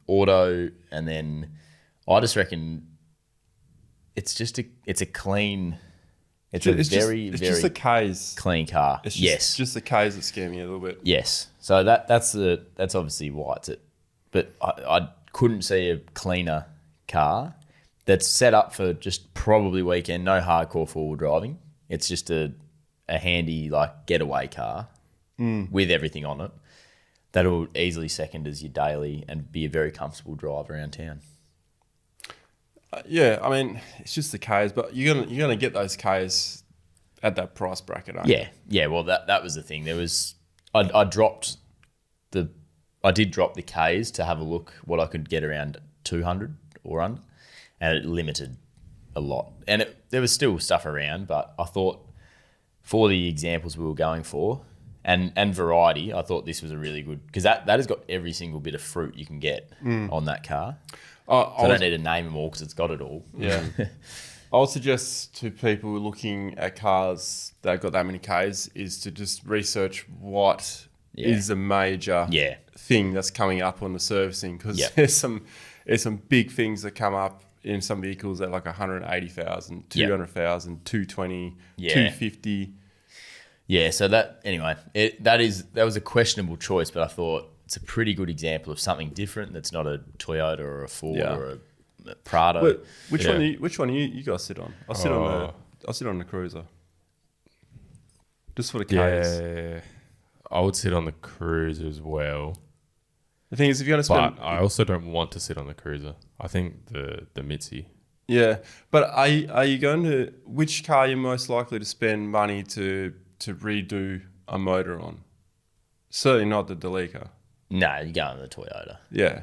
auto, and then I just reckon it's a clean. It's just very the Ks. clean car. It's yes. just the Ks that scare me a little bit. Yes. So that's obviously why it's at but I couldn't see a cleaner car that's set up for just probably weekend, no hardcore four-wheel driving. It's just a handy like getaway car with everything on it that'll easily second as your daily and be a very comfortable drive around town. Yeah, I mean, it's just the Ks, but you're gonna get those Ks at that price bracket, aren't you? Yeah. Well, that was the thing. There was I did drop the Ks to have a look what I could get around 200 or under, and it limited a lot. And there was still stuff around, but I thought for the examples we were going for and variety, I thought this was a really good because that has got every single bit of fruit you can get on that car. So I don't need to name them all because it's got it all. Yeah. I would suggest to people looking at cars that have got that many Ks is to just research what is a major thing that's coming up on the servicing because there's some big things that come up in some vehicles at like 180,000, 200,000, 220, 250. Yeah, so that was a questionable choice, but I thought it's a pretty good example of something different that's not a Toyota or a Ford or a Prado. But which one you guys sit on? I'll sit on the Cruiser. Just for the Ks. Yeah, I would sit on the Cruiser as well. The thing is, if you're going to spend... But I also don't want to sit on the Cruiser. I think the Mitzi. Yeah, but are you going to... Which car are you most likely to spend money to redo a motor on? Certainly not the Delica. No, you're going to the Toyota. Yeah.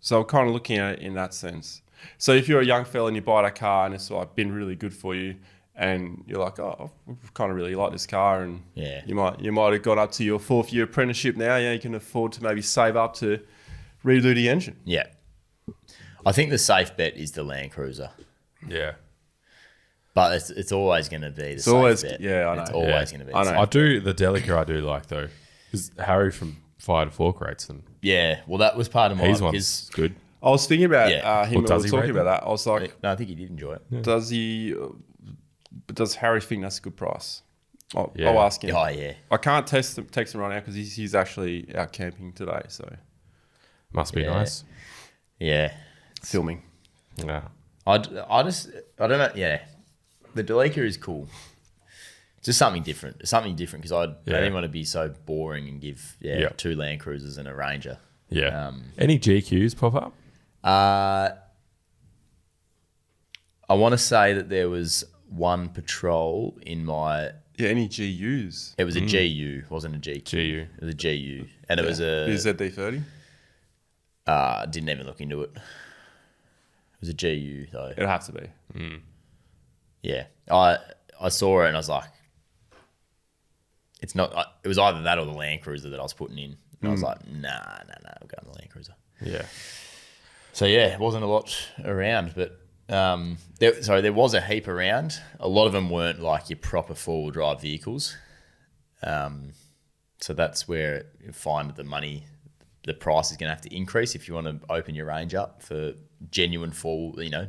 So I'm kind of looking at it in that sense. So if you're a young fella and you buy that car and it's like been really good for you and you're like, oh, I kind of really like this car and you might have got up to your 4th year apprenticeship now, you can afford to maybe save up to redo the engine. Yeah. I think the safe bet is the Land Cruiser. Yeah. But it's always going to be the safe bet. Yeah, I know. It's always going to be the I know. safe I do, the Delica I do like though. Because Harry from Fire to Fork rates them. Yeah, well, that was part of my... His one's good. I was thinking about him Well, when we does were he talking rate about that. I was like, No, I think he did enjoy it. Yeah. does Harry think that's a good price? I'll Yeah. ask him. Oh, yeah. I can't text him right now because he's actually out camping today, so Must be Yeah. nice. Yeah. filming. Yeah. I don't know. Yeah. The Delica is cool. It's just something different. It's something different because I didn't want to be so boring and give 2 Land Cruisers and a Ranger. Yeah. Any GQs pop up? I want to say that there was one patrol in my... Yeah, any GUs? It was a GU, wasn't a GQ. GU. It was a GU. And it was a... Is ZD30? Didn't even look into it. It was a GU though. It'll have to be. Yeah. I saw it and I was like, it's not... It was either that or the Land Cruiser that I was putting in. And I was like, nah, I'm going the Land Cruiser. Yeah. So yeah, it wasn't a lot around, but there was a heap around. A lot of them weren't like your proper 4-wheel drive vehicles. So that's where you find that the price is going to have to increase if you want to open your range up for genuine genuine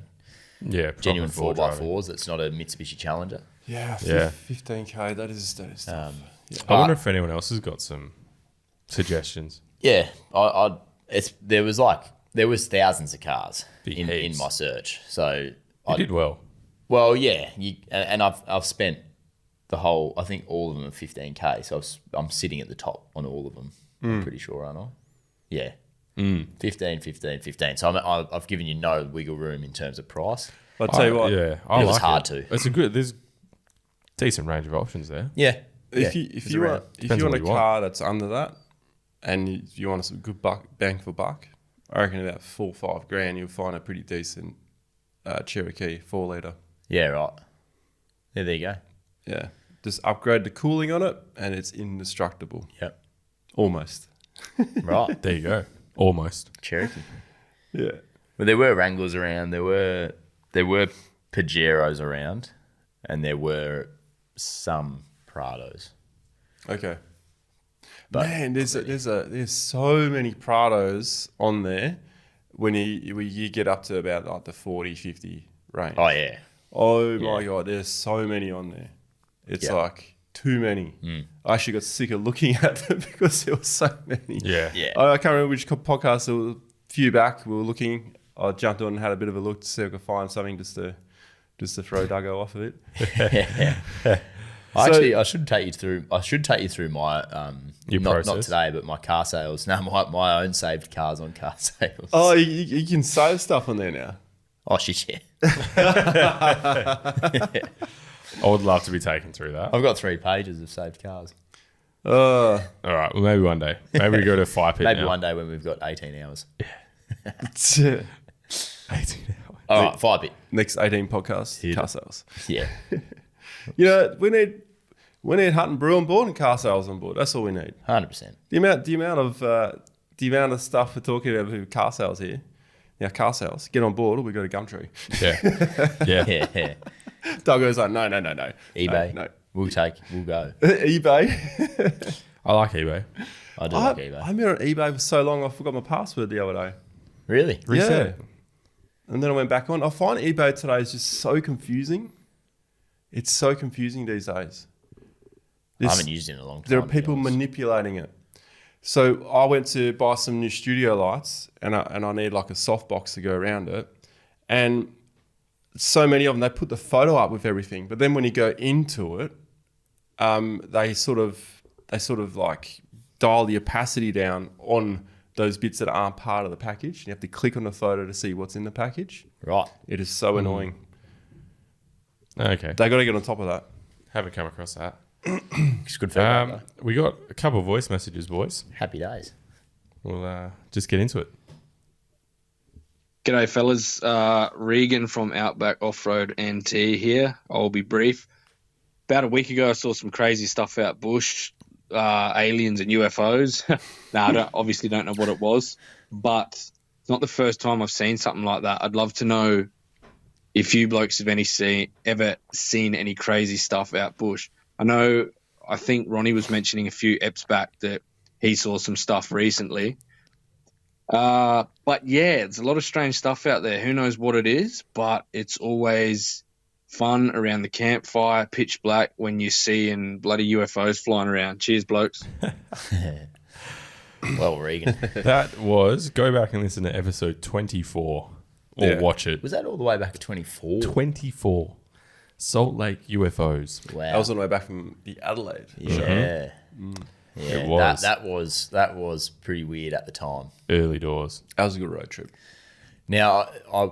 4x4s. That's not a Mitsubishi Challenger. Yeah, Yeah. 15K. That is tough. I wonder if anyone else has got some suggestions. Yeah, there was thousands of cars in Heaps. my search. So You did well. Well, yeah, and I've spent the whole. I think all of them are 15K. So I'm sitting at the top on all of them. I'm pretty sure, aren't I? Yeah. 15. So I've given you no wiggle room in terms of price. I'll tell you what. Yeah, It was hard to. There's decent range of options there. Yeah. If you want Depends a on what you car that's under that, and you want a good bang for buck, I reckon about $4 or $5,000 you'll find a pretty decent Cherokee 4-litre. Yeah, right. Yeah, there you go. Yeah, just upgrade the cooling on it, and it's indestructible. Yep. Almost. Right. There you go. Almost. Cherokee. Yeah. Well, there were Wranglers around. There were Pajeros around, and there were some Prados. Okay. But Man, there's so many Prados on there when you get up to about like the 40, 50 range. Oh yeah. Oh my God, there's so many on there. It's like too many. I actually got sick of looking at them because there were so many. Yeah. Yeah. I can't remember which podcast. There was a few back. We were looking. I jumped on and had a bit of a look to see if I could find something just to throw Duggo off of it. Actually, I should take you through my Your not process? today, but my car sales. No, my own saved cars on car sales. Oh, you can save stuff on there now. Oh shit, yeah. I would love to be taken through that. I've got 3 pages of saved cars. All right. Well, maybe one day. Maybe we go to a fire pit Maybe now. one day when we've got 18 hours. 18 hours. All right, fire pit. Next 18 podcasts, Hit car it. sales. Yeah. You know, we need Hunt and Brew on board and car sales on board. That's all we need. 100%. The amount of stuff we're talking about with car sales here. Yeah, car sales. Get on board or we go to Gumtree. Yeah. Yeah. Duggo's like, no. eBay. No. We'll go. eBay. I like eBay. I do like eBay. I've been on eBay for so long, I forgot my password the other day. Really? Reset. Yeah. And then I went back on. I find eBay today is just so confusing. It's so confusing these days. I haven't used it in a long time. There are to be people honest. manipulating it. So I went to buy some new studio lights and I need like a softbox to go around it. And so many of them, they put the photo up with everything. But then when you go into it, they sort of like dial the opacity down on those bits that aren't part of the package. You have to click on the photo to see what's in the package. Right. It is so annoying. Okay. They got to get on top of that. Haven't come across that. It's good feedback. Though. We got a couple of voice messages, boys. Happy days. We'll just get into it. G'day, fellas. Regan from Outback Off-Road NT here. I'll be brief. About a week ago, I saw some crazy stuff out bush, aliens and UFOs. I obviously don't know what it was, but it's not the first time I've seen something like that. I'd love to know if you blokes have ever seen any crazy stuff out bush. I think Ronny was mentioning a few eps back that he saw some stuff recently. But yeah, there's a lot of strange stuff out there. Who knows what it is, but it's always fun around the campfire, pitch black, when you see and bloody UFOs flying around. Cheers, blokes. Well, Regan. That was, go back and listen to episode 24 or Yeah. watch it. Was that all the way back to 24? 24. Salt Lake UFOs. Wow. I was on the way back from the Adelaide. Yeah. Yeah, It was. that was pretty weird at the time. Early doors. That was a good road trip. Now,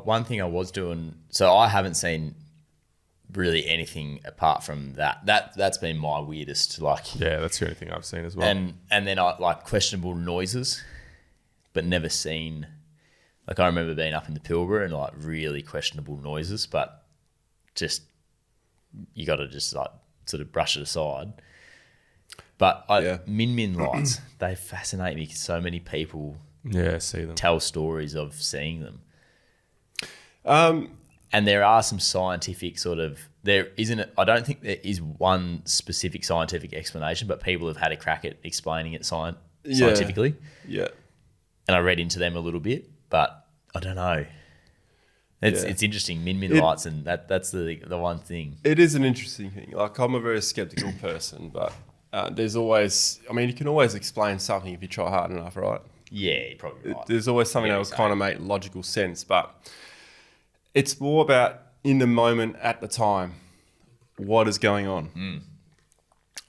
one thing I was doing, so I haven't seen really anything apart from that. That's been my weirdest, like, Yeah, that's the only thing I've seen as well. and then I like questionable noises, but never seen. Like I remember being up in the Pilbara and like really questionable noises, but just you got to just like sort of brush it aside. But Yeah. Min lights, they fascinate me because so many people yeah, see them. tell stories of seeing them. Um, And there are some scientific I don't think there is one specific scientific explanation, but people have had a crack at explaining it scientifically. yeah. And I read into them a little bit, but I don't know. It's interesting, Min lights, and that's the one thing. It is an interesting thing. Like, I'm a very skeptical person, but there's always, you can always explain something if you try hard enough, right? Yeah, you're probably right. There's always something that will kind of make logical sense, but it's more about in the moment at the time, what is going on.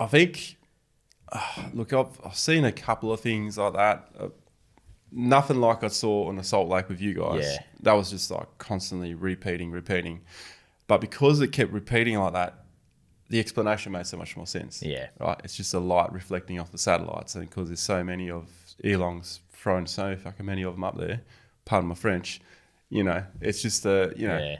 I think, look, I've seen a couple of things like that. Nothing like I saw on the Salt Lake with you guys. Yeah. That was just like constantly repeating. But because it kept repeating like that, the explanation made so much more sense. Yeah. Right? It's just a light reflecting off the satellites. And because there's so many of Elon's thrown so fucking many of them up there, pardon my French, it's just Yeah.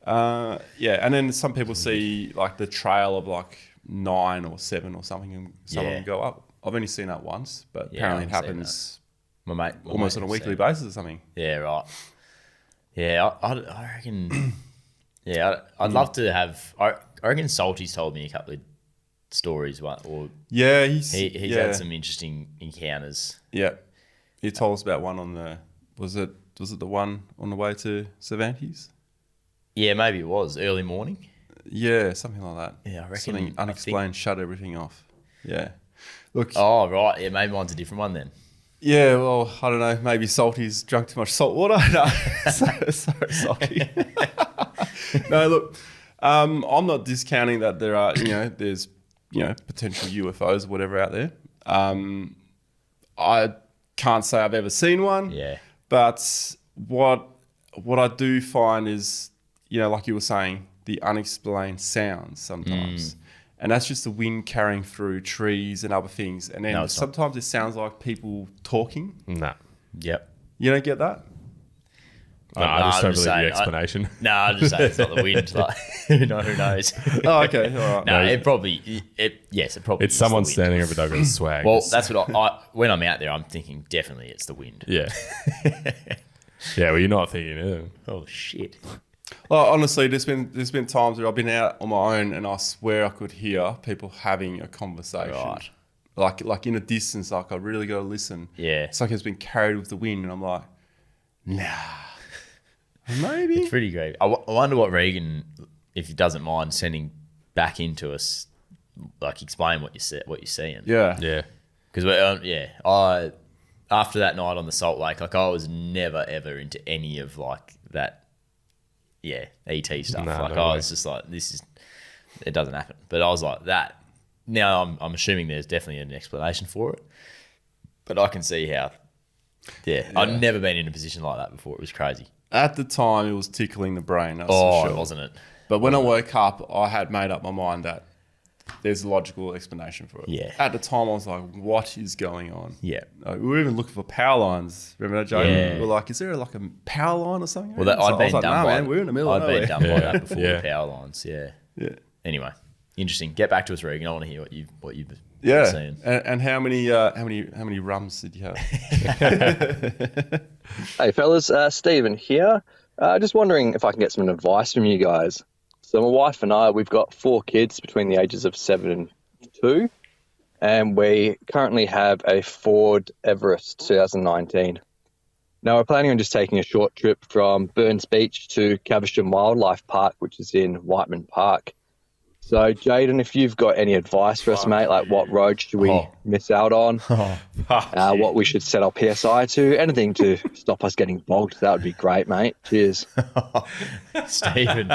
And then some people see like the trail of like 9 or 7 or something and some of them go up. I've only seen that once, but Yeah, apparently it I haven't seen happens My mate almost on a weekly basis or something. Yeah, right. Yeah, I reckon. Yeah, I'd love to have. I reckon Salty's told me a couple of stories. Or Yeah, he's had some interesting encounters. Yeah, he told us about one on the. Was it the one on the way to Cervantes? Yeah, maybe it was early morning. Yeah, something like that. Yeah, I reckon- Something I unexplained shut everything off. Yeah. Look, Oh, right. Yeah, maybe mine's a different one then. yeah, well, I don't know. Maybe Salty's drunk too much salt water. No, so salty. No, look, I'm not discounting that there are, there's, potential UFOs or whatever out there. I can't say I've ever seen one. Yeah. But what I do find is, like you were saying, the unexplained sounds sometimes. And that's just the wind carrying through trees and other things. And then No, it's not. sometimes it sounds like people talking. Nah. Yep. You don't get that? No, I just I'm don't just believe saying, the explanation. No, I'm just saying it's not the wind. Like, who knows? Oh, okay. All right. No, it probably It's is someone the wind. standing over Doug with a swag. Well, that's what I when I'm out there, I'm thinking definitely it's the wind. Yeah. Yeah, well, you're not thinking it. Oh shit! Well, honestly, there's been times where I've been out on my own and I swear I could hear people having a conversation. Right. Like in a distance, like I really got to listen. Yeah. It's like it's been carried with the wind and I'm like, nah. Maybe. It's pretty great. I wonder what Regan, if he doesn't mind sending back into us, like explain what you're seeing. Yeah. Yeah. Because I after that night on the Salt Lake, like I was never ever into any of like that, ET stuff. Nah, like no I way. was just like, it doesn't happen. But I was like that. Now I'm assuming there's definitely an explanation for it, but I can see how. Yeah, I've never been in a position like that before. It was crazy. At the time, it was tickling the brain. That's for sure. Wasn't it? But when I woke up, I had made up my mind that there's a logical explanation for it. Yeah. At the time, I was like, what is going on? Yeah. We were even looking for power lines. Remember that, Joe? Yeah. We were like, is there like a power line or something? Well, I was like, done no, by man, we're in the middle I'd of been nowhere. done by Yeah. that before Yeah. with power lines. Yeah. Yeah. Anyway, interesting. Get back to us, Regan. I want to hear what you've been Yeah. seeing. And how many rums did you have? Hey fellas, Stephen here. Just wondering if I can get some advice from you guys. So my wife and I, we've got 4 kids between the ages of 7 and 2, and we currently have a Ford Everest 2019. Now we're planning on just taking a short trip from Burns Beach to Caversham Wildlife Park, which is in Whiteman Park. So Jaden, if you've got any advice for us, mate, like what road should we miss out on? What we should set our PSI to? Anything to stop us getting bogged? That would be great, mate. Cheers. Stephen.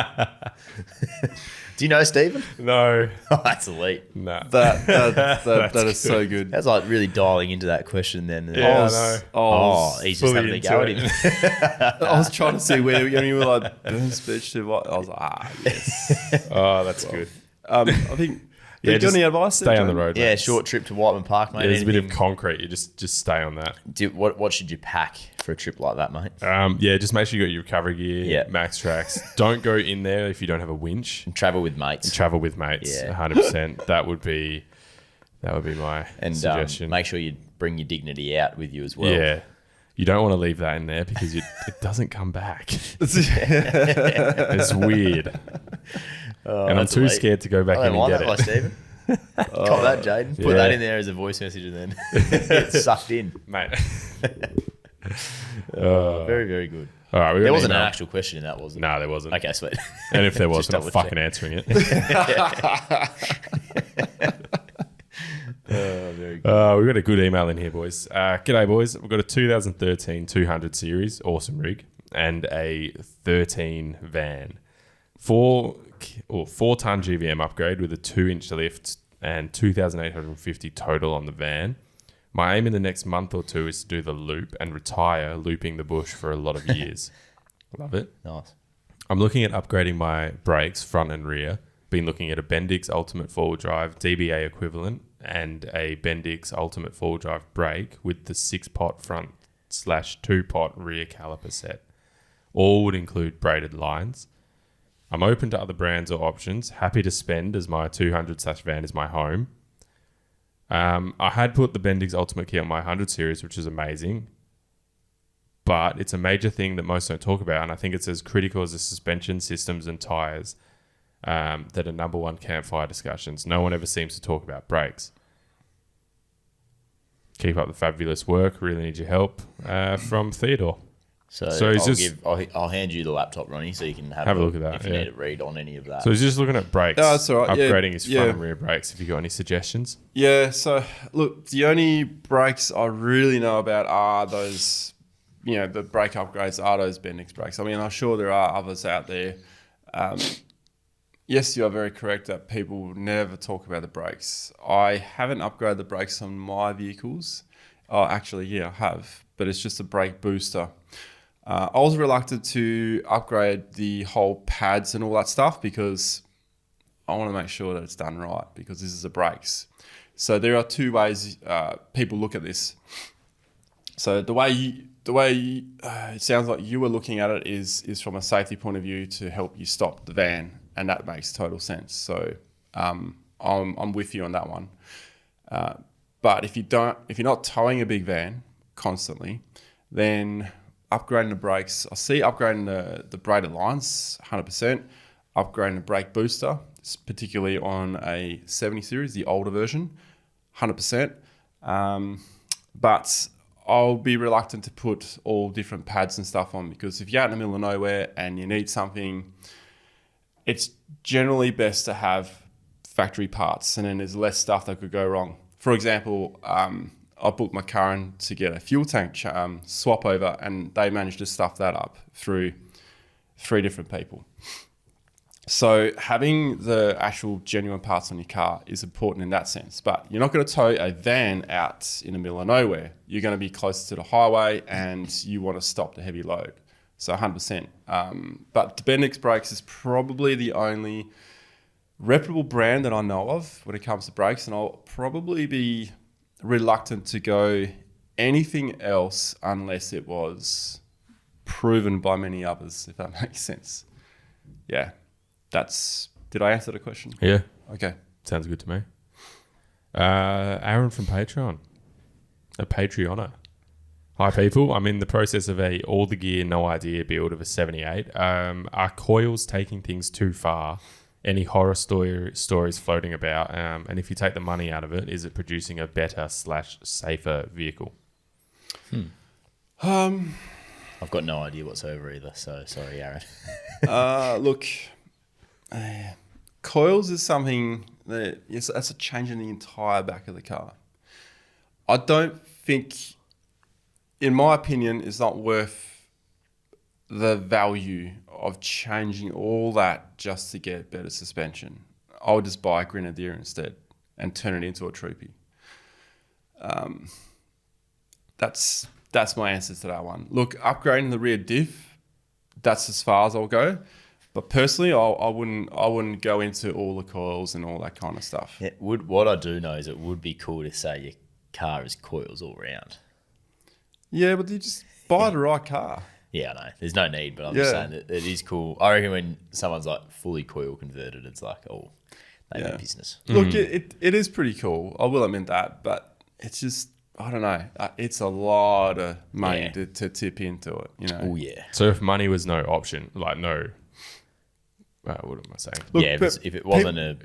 Do you know Stephen? No. Oh, that's elite. No. That is so good. That's like really dialing into that question then. Yeah, I know. He's just fully having a go at into him. I was trying to see where you were like Burns Beach to what? I was like, yes. Oh, that's good. I think. Yeah, you got just any advice? Stay on the road. Yeah, mate. short trip to Whiteman Park, mate. Yeah, there's a bit of Anything- concrete. You just stay on that. what should you pack for a trip like that, mate? Yeah, just make sure you got your recovery gear, Yeah. max tracks. Don't go in there if you don't have a winch. And travel with mates. Travel with mates, Yeah. 100%. That would be my And suggestion. make sure you bring your dignity out with you as well. Yeah. You don't want to leave that in there because it doesn't come back. It's weird. And I'm that's too elite. scared to go back I in don't and mind get that, it. Stephen. Cop that, Jaden. Put Yeah. that in there as a voice message and then get sucked in. Mate. Very, very good. All right. There wasn't an actual question in that, was it? No, there wasn't. Okay, sweet. And if there was, Just I'm not double fucking answering it. Very good. We've got a good email in here, boys. G'day, boys. We've got a 2013 200 series, awesome rig, and a 13 van. 4-ton GVM upgrade with a 2-inch lift and 2,850 total on the van. My aim in the next month or two is to do the loop and retire looping the bush for a lot of years. Love it. Nice. I'm looking at upgrading my brakes, front and rear. Been looking at a Bendix Ultimate 4-wheel drive DBA equivalent and a Bendix Ultimate 4-wheel drive brake with the 6-pot front / 2-pot rear caliper set. All would include braided lines. I'm open to other brands or options. Happy to spend as my 200/van is my home. I had put the Bendix Ultimate kit on my 100 series, which is amazing. But it's a major thing that most don't talk about, and I think it's as critical as the suspension systems and tyres that are number one campfire discussions. No one ever seems to talk about brakes. Keep up the fabulous work. Really need your help. From Theodore. So, So he's I'll hand you the laptop, Ronnie, so you can have a look at that, if you yeah. need to read on any of that. So he's just looking at brakes. No, that's all right. Yeah, Upgrading his front yeah. and rear brakes. Have you got any suggestions? Yeah, so look, the only brakes I really know about are those, the brake upgrades are those Bendix brakes. I mean, I'm sure there are others out there. Yes, you are very correct that people never talk about the brakes. I haven't upgraded the brakes on my vehicles. Oh, actually, yeah, I have, but it's just a brake booster. I was reluctant to upgrade the whole pads and all that stuff because I want to make sure that it's done right because this is the brakes. So there are two ways people look at this. So the way it sounds like you were looking at it is from a safety point of view to help you stop the van, and that makes total sense. So I'm with you on that one. But if you're not towing a big van constantly, then upgrading the brakes, I see upgrading the braided lines 100%, upgrading the brake booster, particularly on a 70 series, the older version, 100%. But I'll be reluctant to put all different pads and stuff on because if you're out in the middle of nowhere and you need something, it's generally best to have factory parts and then there's less stuff that could go wrong. For example, I booked my car in to get a fuel tank swap over and they managed to stuff that up through 3 different people. So having the actual genuine parts on your car is important in that sense, but you're not going to tow a van out in the middle of nowhere. You're going to be closer to the highway and you want to stop the heavy load. So 100%. But the Bendix brakes is probably the only reputable brand that I know of when it comes to brakes, and I'll probably be reluctant to go anything else unless it was proven by many others, if that makes sense. Yeah, did I answer the question? Yeah. Okay. Sounds good to me. Aaron from Patreon. A Patreoner. Hi, people. I'm in the process of a all the gear, no idea build of a 78. Are coils taking things too far? Any horror stories floating about? And if you take the money out of it, is it producing a better / safer vehicle? I've got no idea whatsoever either, so sorry, Aaron. Look, coils is something that's a change in the entire back of the car. I don't think, in my opinion, it's not worth the value of changing all that just to get better suspension. I would just buy a Grenadier instead and turn it into a Troopy. That's my answer to that one. Look, upgrading the rear diff, that's as far as I'll go. But personally, I wouldn't go into all the coils and all that kind of stuff. Yeah, what I do know is it would be cool to say your car is coils all round. Yeah, but you just buy the right car. Yeah, I know. There's no need, but I'm just saying that it is cool. I reckon when someone's like fully coil converted, it's like, oh, they mean business. Look, it is pretty cool. I will admit that, but it's just, I don't know. It's a lot of money to tip into it, you know. Oh, yeah. So if money was no option, like no, what am I saying? Look, yeah, if it wasn't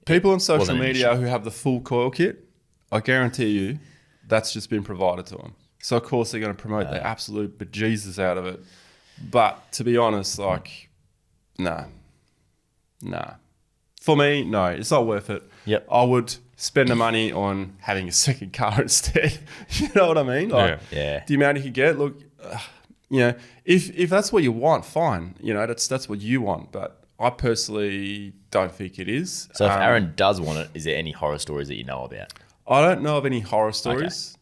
people on social wasn't an media issue. who have the full coil kit, I guarantee you that's just been provided to them. So, of course, they're going to promote the absolute bejesus out of it. But to be honest, like, nah. For me, no, it's not worth it. Yep. I would spend the money on having a second car instead. You know what I mean? Like, Yeah. the amount you could get, look, if that's what you want, fine. You know, that's what you want. But I personally don't think it is. So if Aaron does want it, is there any horror stories that you know about? I don't know of any horror stories.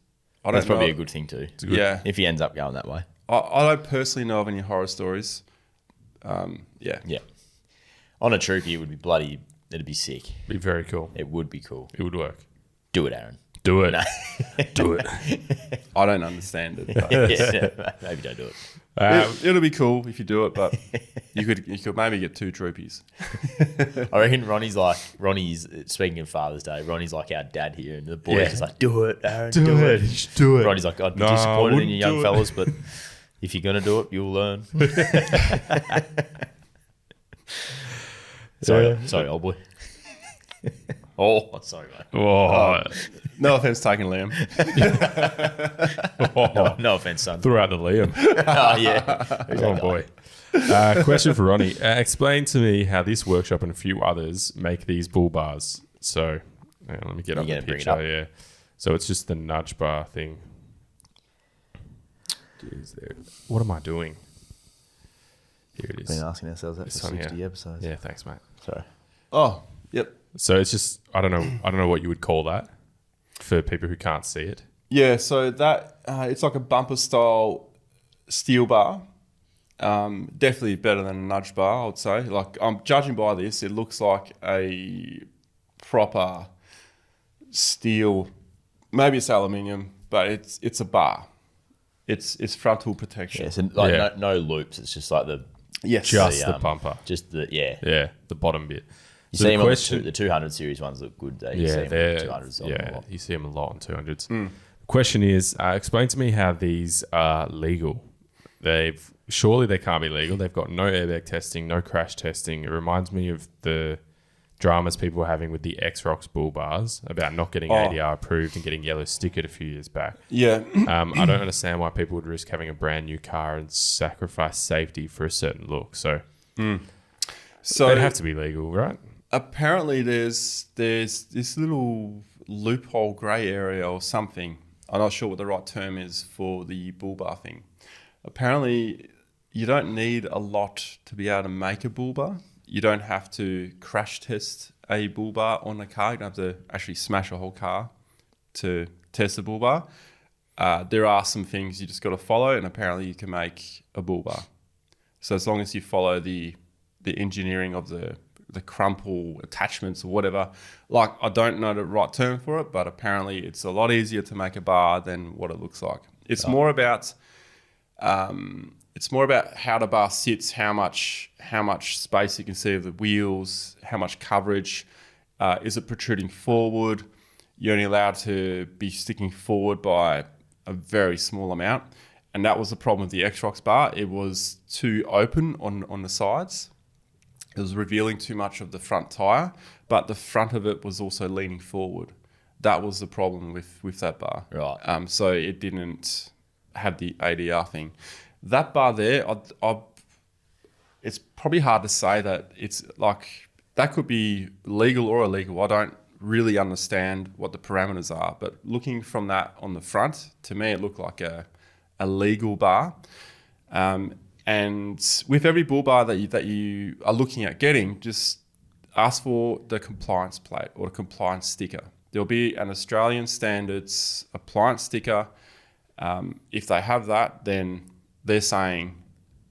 I don't That's probably know- a good thing too. Yeah. If he ends up going that way. I don't personally know of any horror stories. Yeah. Yeah. On a Troopy, it would be it'd be sick. Be very cool. It would be cool. It would work. Do it, Aaron. Do it. No. Do it. I don't understand it. But Yeah, maybe don't do it. it'll be cool if you do it, but you could maybe get 2 Troopies. I reckon Ronnie's, speaking of Father's Day, Ronnie's like our dad here, and the boys just like, do it, Aaron, do it. Just do it. Ronnie's like, I'd be No, I disappointed in wouldn't you young do it. fellas, but if you're going to do it, you'll learn. Sorry, old boy. Oh, sorry, mate. Oh, No offense taken, Liam. No offense, son. threw out the Liam. Oh, yeah. Who's Oh that guy? boy. Question for Ronnie. Explain to me how this workshop and a few others make these bull bars. So, hang on, let me get up the gonna bring it picture. up? Yeah. So it's just the nudge bar thing. Jeez, what am I doing? Here it is. Been asking ourselves that for It's on 60 here. episodes. Yeah, thanks, mate. Sorry. Oh, yep. So it's just I don't know what you would call that for people who can't see it. Yeah, so that it's like a bumper style steel bar. Definitely better than a nudge bar, I would say. Like I'm judging by this, it looks like a proper steel. Maybe it's aluminium, but it's a bar. It's frontal protection. Yeah, so like Yeah. no loops. It's just like the Yes. Just The, the bumper. just the yeah. Yeah, the bottom bit. You So see the them on question- the 200 series ones look good. Though. You see Yeah, them on they're the 200s on a yeah. lot. You see them a lot on 200s. The question is, explain to me how these are legal. Surely they can't be legal. They've got no airbag testing, no crash testing. It reminds me of the dramas people were having with the X-Rocks bull bars about not getting ADR approved and getting yellow stickered a few years back. Yeah. I don't understand why people would risk having a brand new car and sacrifice safety for a certain look. So So they'd have to be legal, right? apparently there's this little loophole grey area or something. I'm not sure what the right term is for the bull bar thing. Apparently you don't need a lot to be able to make a bull bar. You don't have to crash test a bull bar on a car. You don't have to actually smash a whole car to test a bull bar. There are some things you just got to follow, and apparently you can make a bull bar. So as long as you follow the engineering of the crumple attachments or whatever, like I don't know the right term for it, but apparently it's a lot easier to make a bar than what it looks like. It's more about how the bar sits, how much space you can see of the wheels, how much coverage, is it protruding forward? You're only allowed to be sticking forward by a very small amount. And that was the problem with the X-Rocks bar. It was too open on the sides. It was revealing too much of the front tyre, but the front of it was also leaning forward. That was the problem with that bar. Right. So it didn't have the ADR thing. That bar there, it's probably hard to say that it's like, that could be legal or illegal. I don't really understand what the parameters are, but looking from that on the front, to me, it looked like a legal bar. And with every bull bar that you are looking at getting, just ask for the compliance plate or the compliance sticker. There'll be an Australian standards appliance sticker. If they have that, then they're saying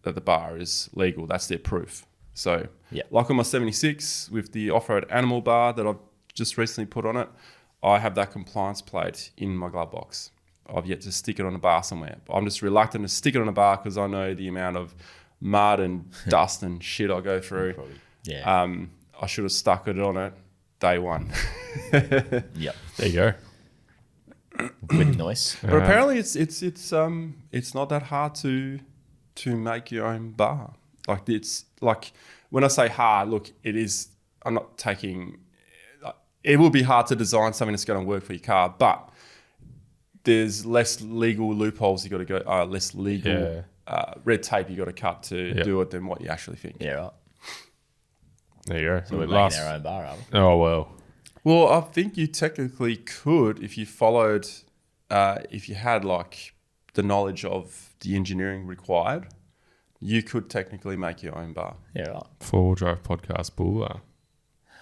that the bar is legal. That's their proof. So like on my 76 with the off-road animal bar that I've just recently put on it, I have that compliance plate in my glove box. I've yet to stick it on a bar somewhere. I'm just reluctant to stick it on a bar because I know the amount of mud and dust and shit I go through. Yeah. I should have stuck it on it day one. Yep. There you go. Good noise. But apparently it's not that hard to make your own bar. Like it's like when I say hard, look, it is. I'm not taking. It will be hard to design something that's going to work for your car, but there's less legal loopholes you got to go. Less legal red tape you got to cut to do it than what you actually think. Yeah, right. There you go. So we're making our own bar, are we? Oh well. Well, I think you technically could if you followed, if you had like the knowledge of the engineering required, you could technically make your own bar. Yeah, right. 4-wheel drive podcast bull bar.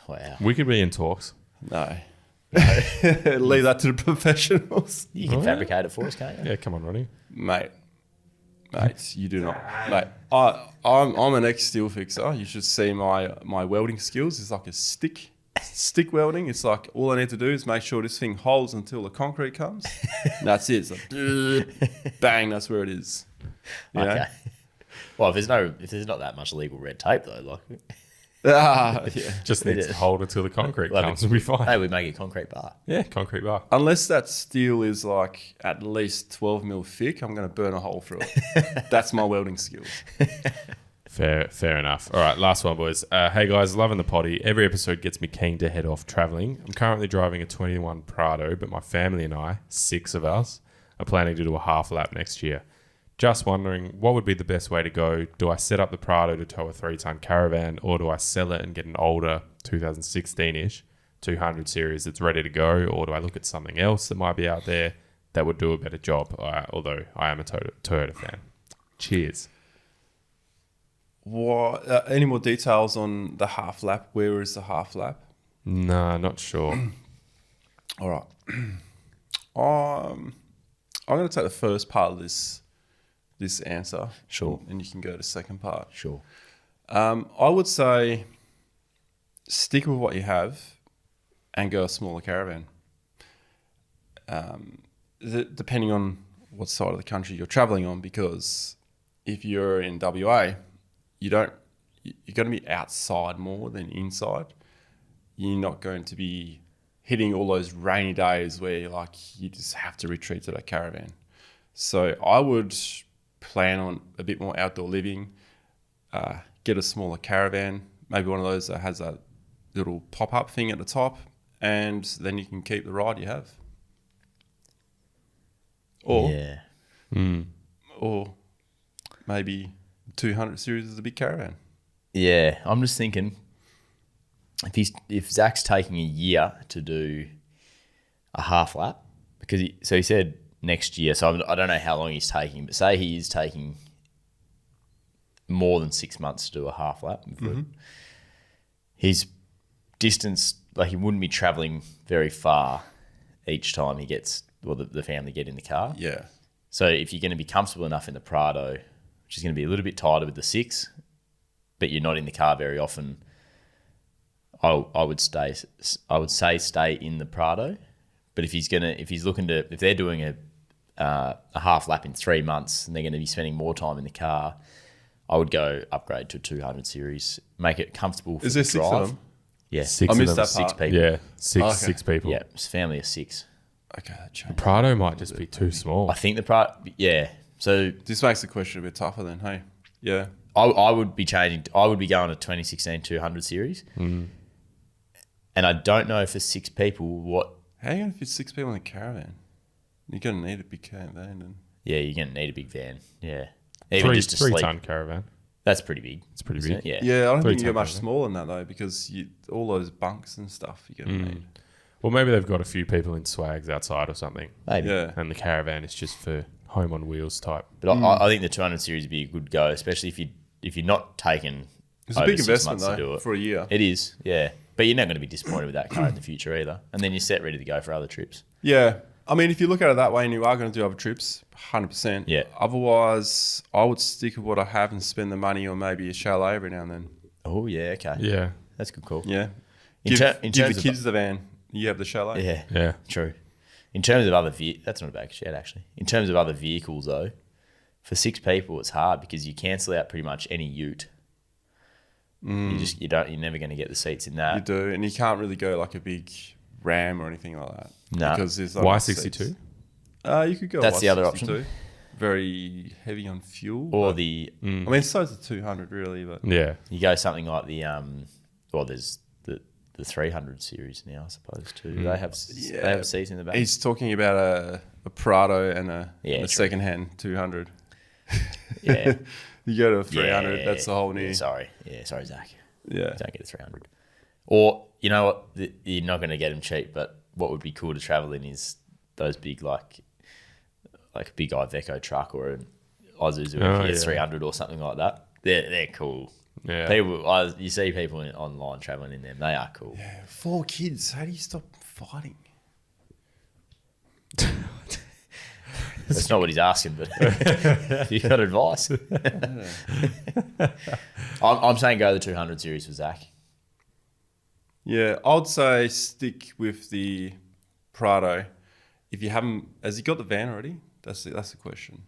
Wow. We could be in talks. No. Leave that to the professionals. You can fabricate it for us, can't you? Yeah, come on, Ronnie. Mate, you do not. Mate, I'm an ex-steel fixer. You should see my welding skills. It's like a stick welding. It's like all I need to do is make sure this thing holds until the concrete comes. And that's it. It's like, bang, that's where it is. You know? Okay. Well, if there's not that much legal red tape though, like Yeah. Just needs to hold until the concrete Like comes and be fine. hey, we make a concrete bar. Yeah, concrete bar. Unless that steel is like at least 12 mil thick, I'm going to burn a hole through it. That's my welding skills. Fair enough. All right, last one, boys. Hey, guys, loving the potty. Every episode gets me keen to head off travelling. I'm currently driving a 21 Prado, but my family and I, 6 of us, are planning to do a half lap next year. Just wondering, what would be the best way to go? Do I set up the Prado to tow a 3-ton caravan, or do I sell it and get an older 2016-ish 200 series that's ready to go, or do I look at something else that might be out there that would do a better job, although I am a Toyota fan? Cheers. What? Any more details on the half lap? Where is the half lap? Nah, not sure. All right. I'm going to take the first part of this answer. Sure. And you can go to the second part. Sure. I would say stick with what you have and go a smaller caravan. Depending on what side of the country you're traveling on, because if you're in WA, you're going to be outside more than inside. You're not going to be hitting all those rainy days where you just have to retreat to that caravan. So I would plan on a bit more outdoor living, get a smaller caravan, maybe one of those that has a little pop-up thing at the top, and then you can keep the ride you have. Or maybe 200 series is a big caravan. Yeah, I'm just thinking if Zach's taking a year to do a half lap, because he said next year, so I don't know how long he's taking, but say he is taking more than 6 months to do a half lap. His distance, he wouldn't be traveling very far each time he gets, the family get in the car. Yeah. So if you're going to be comfortable enough in the Prado, which is going to be a little bit tighter with the 6, but you're not in the car very often, I would say stay in the Prado. But if they're doing a half lap in 3 months and they're going to be spending more time in the car, I would go upgrade to a 200 series, make it comfortable for Is there the 6 drive. of them? Yeah, Six I missed of them. that part. 6 people. Yeah, Okay. 6 people. Yeah, it's a family of 6. Okay, that changed. Prado might just be too small. I think the Prado, yeah. So This makes the question a bit tougher then, hey? Yeah. I would be changing. I would be going to 2016 200 series. And I don't know for 6 people How are you going to fit 6 people in a caravan? You're going to need a big caravan. And Yeah, you're going to need a big van. Yeah. Even just to sleep. 3-ton caravan. That's pretty big. It's pretty isn't big. it? yeah, I don't think you 3-ton get much caravan. smaller than that though, because all those bunks and stuff you're going to need. Well, maybe they've got a few people in swags outside or something, Maybe. Yeah. and the caravan is just for home on wheels type. But I think the 200 series would be a good go, especially if you're not taking It's a over big 6 investment months to do though it. for a year. It is, yeah. But you're not going to be disappointed with that car in the future either. And then you're set ready to go for other trips. Yeah. I mean, if you look at it that way and you are going to do other trips, 100%. Yeah. Otherwise, I would stick with what I have and spend the money on maybe a chalet every now and then. Oh, yeah, okay. Yeah, That's a good call. Yeah. In Give the terms of- kids the van. You have the chalet. Yeah, yeah. true. In terms of other that's not a bad shout actually. In terms of other vehicles though, for 6 people it's hard because you cancel out pretty much any ute. You're never going to get the seats in that. You do. And you can't really go like a big Ram or anything like that. No. Because there's not enough Y62. seats. You could go That's the other Y62. option. Very heavy on fuel. Or but- the I mean, so is the 200 really, but Yeah, you go something like the there's the 300 series now I suppose too. They have seats in the back. he's talking about a Prado and a true. second-hand 200. Yeah. You go to a 300, Yeah. that's the whole new. Yeah, sorry, Zach. Yeah. Don't get a 300. Or you know what? You're not going to get them cheap. But what would be cool to travel in is those big like a big Iveco truck or an Isuzu FES 300 or something like that. They're cool. yeah. You see people online traveling in them. They are cool. 4 kids. How do you stop fighting? That's not what he's asking, but if you got advice. I'm saying go the 200 series for Zach. Yeah, I'd say stick with the Prado. If you haven't, has he got the van already? That's the question.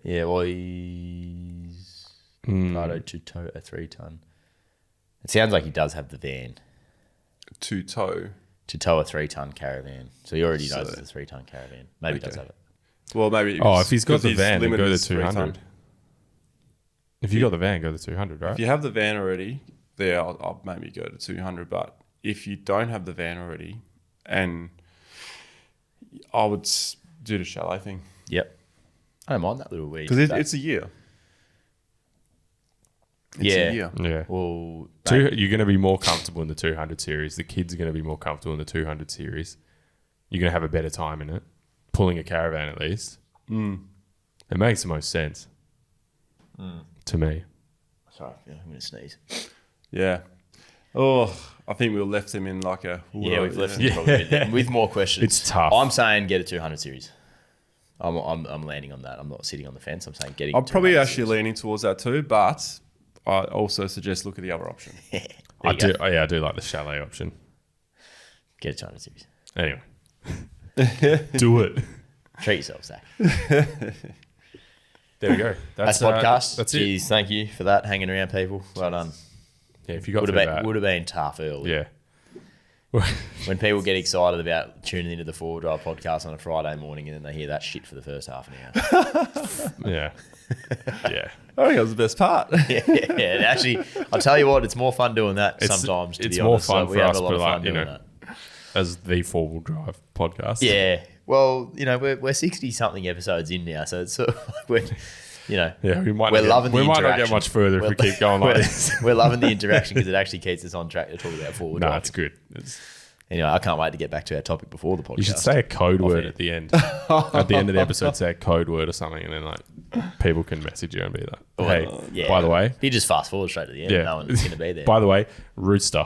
Yeah, well, he's Prado to tow a 3-ton. It sounds like he does have the van To tow. to tow a 3-ton caravan. So he already knows So- it's a 3-ton caravan. Maybe he does Okay. have it. Well, maybe. Oh, if he's got because the his van, then limit go to is 3 ton. 200. If you got the van, go to 200, right? If you have the van already, there I'll maybe go to 200. But if you don't have the van already, and I would do the chalet thing Yep. I don't mind that little week. because it's a year. It's a year. Yeah. Well, You're going to be more comfortable in the 200 series. The kids are going to be more comfortable in the 200 series. You're going to have a better time in it. Pulling a caravan at least. It makes the most sense to me. sorry, I'm going to sneeze. Yeah. Oh, I think we've left him in like a... Yeah, we've left him probably a bit with more questions. It's tough. I'm saying get a 200 series. I'm landing on that. I'm not sitting on the fence. I'm saying getting. I'm probably 200 actually leaning towards that too, but I also suggest look at the other option. series. I do like the chalet option. Get a 200 series. Anyway. Do it. Treat yourself, Zach. There we go. That's podcast. That's it. Jeez, thank you for that. Hanging around, people. Well done. Yeah, if you got Would through have that. been tough early. Yeah. When people get excited about tuning into the Forward Drive podcast on a Friday morning and then they hear that shit for the first half an hour. Yeah. Yeah. I think that was the best part. yeah. Actually, I'll tell you what, it's more fun doing that sometimes, to it's be more honest. fun We for have us, a lot but of like, fun you doing know, that. as the four-wheel drive podcast. Yeah. Well, you know, we're 60-something episodes in now, so it's sort of like we might we're not loving get, the we might not interaction. get much further if we keep going like this. We're loving the interaction because it actually keeps us on track to talk about Forward No, Drive. it's good. Anyway, I can't wait to get back to our topic before the podcast. You should say a code Off word air. at the end. At the end of the episode, say a code word or something, and then like people can message you and be like, "Hey, Yeah. by the way, You just fast forward straight to the end. yeah, No one's going to be there. By the way, rooster.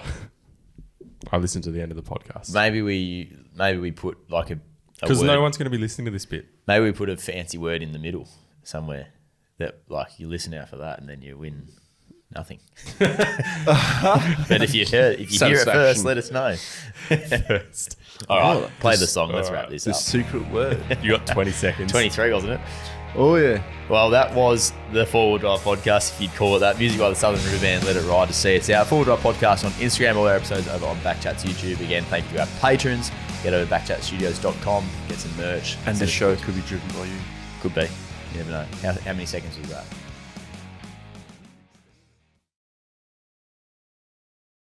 I listened to the end of the podcast Maybe we put like a because word. no one's going to be listening to this bit. Maybe we put a fancy word in the middle somewhere that like you listen out for that and then you win nothing. But if you hear it first, let us know. First, All right, play the song. Let's wrap this The up. secret word. you got 20 seconds. 23, wasn't it? Oh, yeah. Well, that was the Forward Drive podcast, if you'd call it that. Music by the Southern River Band, Let It Ride to see us out. Forward Drive podcast on Instagram, all our episodes over on BackChat's YouTube. Again, thank you to our patrons. Get over to backchatstudios.com, get some merch. And the show could be driven by you. Could be. You never know. How many seconds was that?